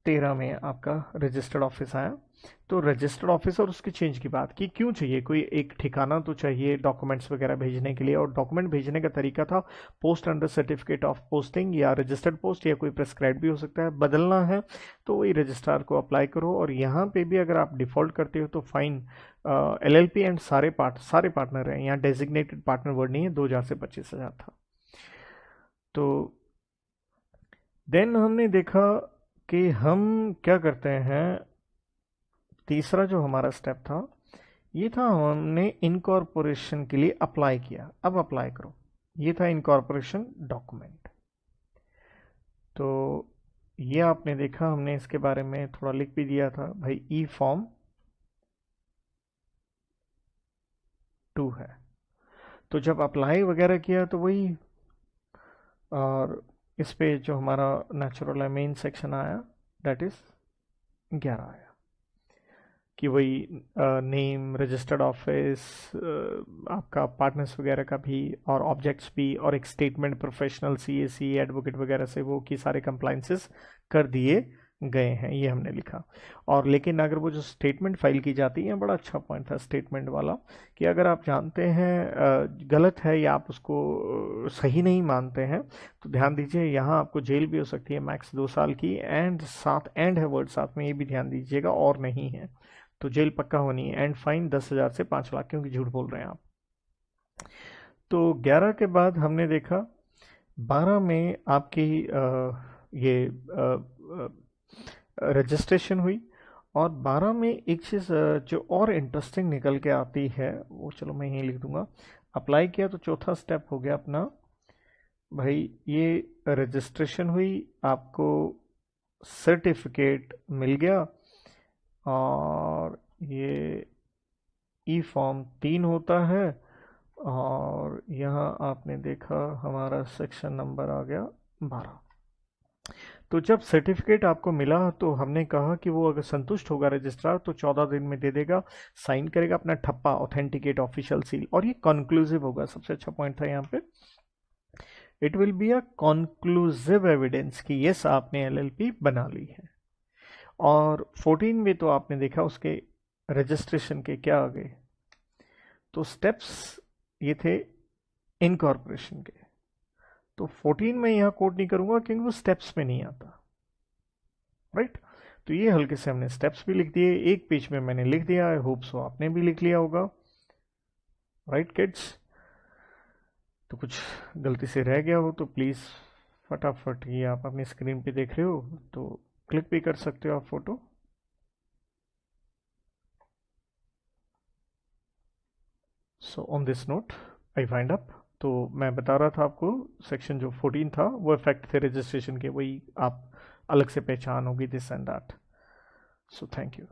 13 में आपका रजिस्टर्ड ऑफिस आया। तो रजिस्टर्ड ऑफिस और उसकी चेंज की बात की, क्यों चाहिए, कोई एक ठिकाना तो चाहिए डॉक्यूमेंट्स वगैरह भेजने के लिए। और डॉक्यूमेंट भेजने का तरीका था post under certificate of posting या रजिस्टर्ड पोस्ट, या कोई प्रेस्क्राइब भी हो सकता है। बदलना है तो वही रजिस्ट्रार को अप्लाई करो। और यहाँ पे भी अगर आप डिफॉल्ट करते हो तो फाइन, एलएलपी एंड सारे पार्टनर हैं, यहाँ डेजिग्नेटेड पार्टनर वर्ड नहीं है, 2,000 से 25,000 था। तो देन हमने देखा कि हम क्या करते हैं, तीसरा जो हमारा स्टेप था ये था, हमने इनकॉर्पोरेशन के लिए अप्लाई किया। अब अप्लाई करो, ये था इनकॉर्पोरेशन डॉक्यूमेंट। तो ये आपने देखा, हमने इसके बारे में थोड़ा लिख भी दिया था भाई, ई फॉर्म 2 है। तो जब अप्लाई वगैरह किया तो वही, और इस पे जो हमारा नेचुरल मेन सेक्शन आया दैट इज 11 आया कि वही नेम, रजिस्टर्ड ऑफिस, आपका पार्टनर्स वगैरह का भी, और ऑब्जेक्ट्स भी, और एक स्टेटमेंट प्रोफेशनल सीएसी एडवोकेट वगैरह से वो की सारे कंप्लाइंसेस कर दिए गए हैं, ये हमने लिखा। और लेकिन अगर वो जो स्टेटमेंट फाइल की जाती है, बड़ा अच्छा पॉइंट था स्टेटमेंट वाला, कि अगर आप जानते हैं गलत है या आप उसको सही नहीं मानते हैं तो ध्यान दीजिए यहाँ आपको जेल भी हो सकती है मैक्स 2 साल की, एंड साथ एंड है वर्ड साथ में, ये भी ध्यान दीजिएगा, और नहीं है तो जेल पक्का होनी है, एंड फाइन 10,000 से 5 लाख, क्योंकि झूठ बोल रहे हैं आप। तो 11 के बाद हमने देखा 12 में आपकी ये रजिस्ट्रेशन हुई। और 12 में एक चीज़ जो और इंटरेस्टिंग निकल के आती है, वो चलो मैं यहीं लिख दूंगा, अप्लाई किया तो चौथा स्टेप हो गया अपना भाई, ये रजिस्ट्रेशन हुई, आपको सर्टिफिकेट मिल गया, और ये ई फॉर्म 3 होता है। और यहाँ आपने देखा हमारा सेक्शन नंबर आ गया 12। तो जब सर्टिफिकेट आपको मिला तो हमने कहा कि वो अगर संतुष्ट होगा रजिस्ट्रार तो 14 दिन में दे देगा, साइन करेगा अपना ठप्पा, ऑथेंटिकेट ऑफिशियल सील, और ये कंक्लूसिव होगा। सबसे अच्छा पॉइंट था यहाँ पे, it will be a conclusive evidence कि यस आपने एलएलपी बना ली है। और 14 में तो आपने देखा उसके रजिस्ट्रेशन के क्या आ गए, तो स्टेप्स ये थे इनकॉर्पोरेशन के। तो 14 में यहाँ कोट नहीं करूंगा क्योंकि वो स्टेप्स में नहीं आता, राइट। तो ये हल्के से हमने स्टेप्स भी लिख दिए, एक पेज में मैंने लिख दिया, आई होप सो आपने भी लिख लिया होगा, राइट किड्स। तो कुछ गलती से रह गया हो तो प्लीज़ फटाफट, ये आप अपनी स्क्रीन पे देख रहे हो तो क्लिक भी कर सकते हो आप photo. So on this note I wind up. तो मैं बता रहा था आपको, सेक्शन जो 14 था वो इफेक्ट थे रजिस्ट्रेशन के, वही आप अलग से पहचान होगी, this and that. So thank you.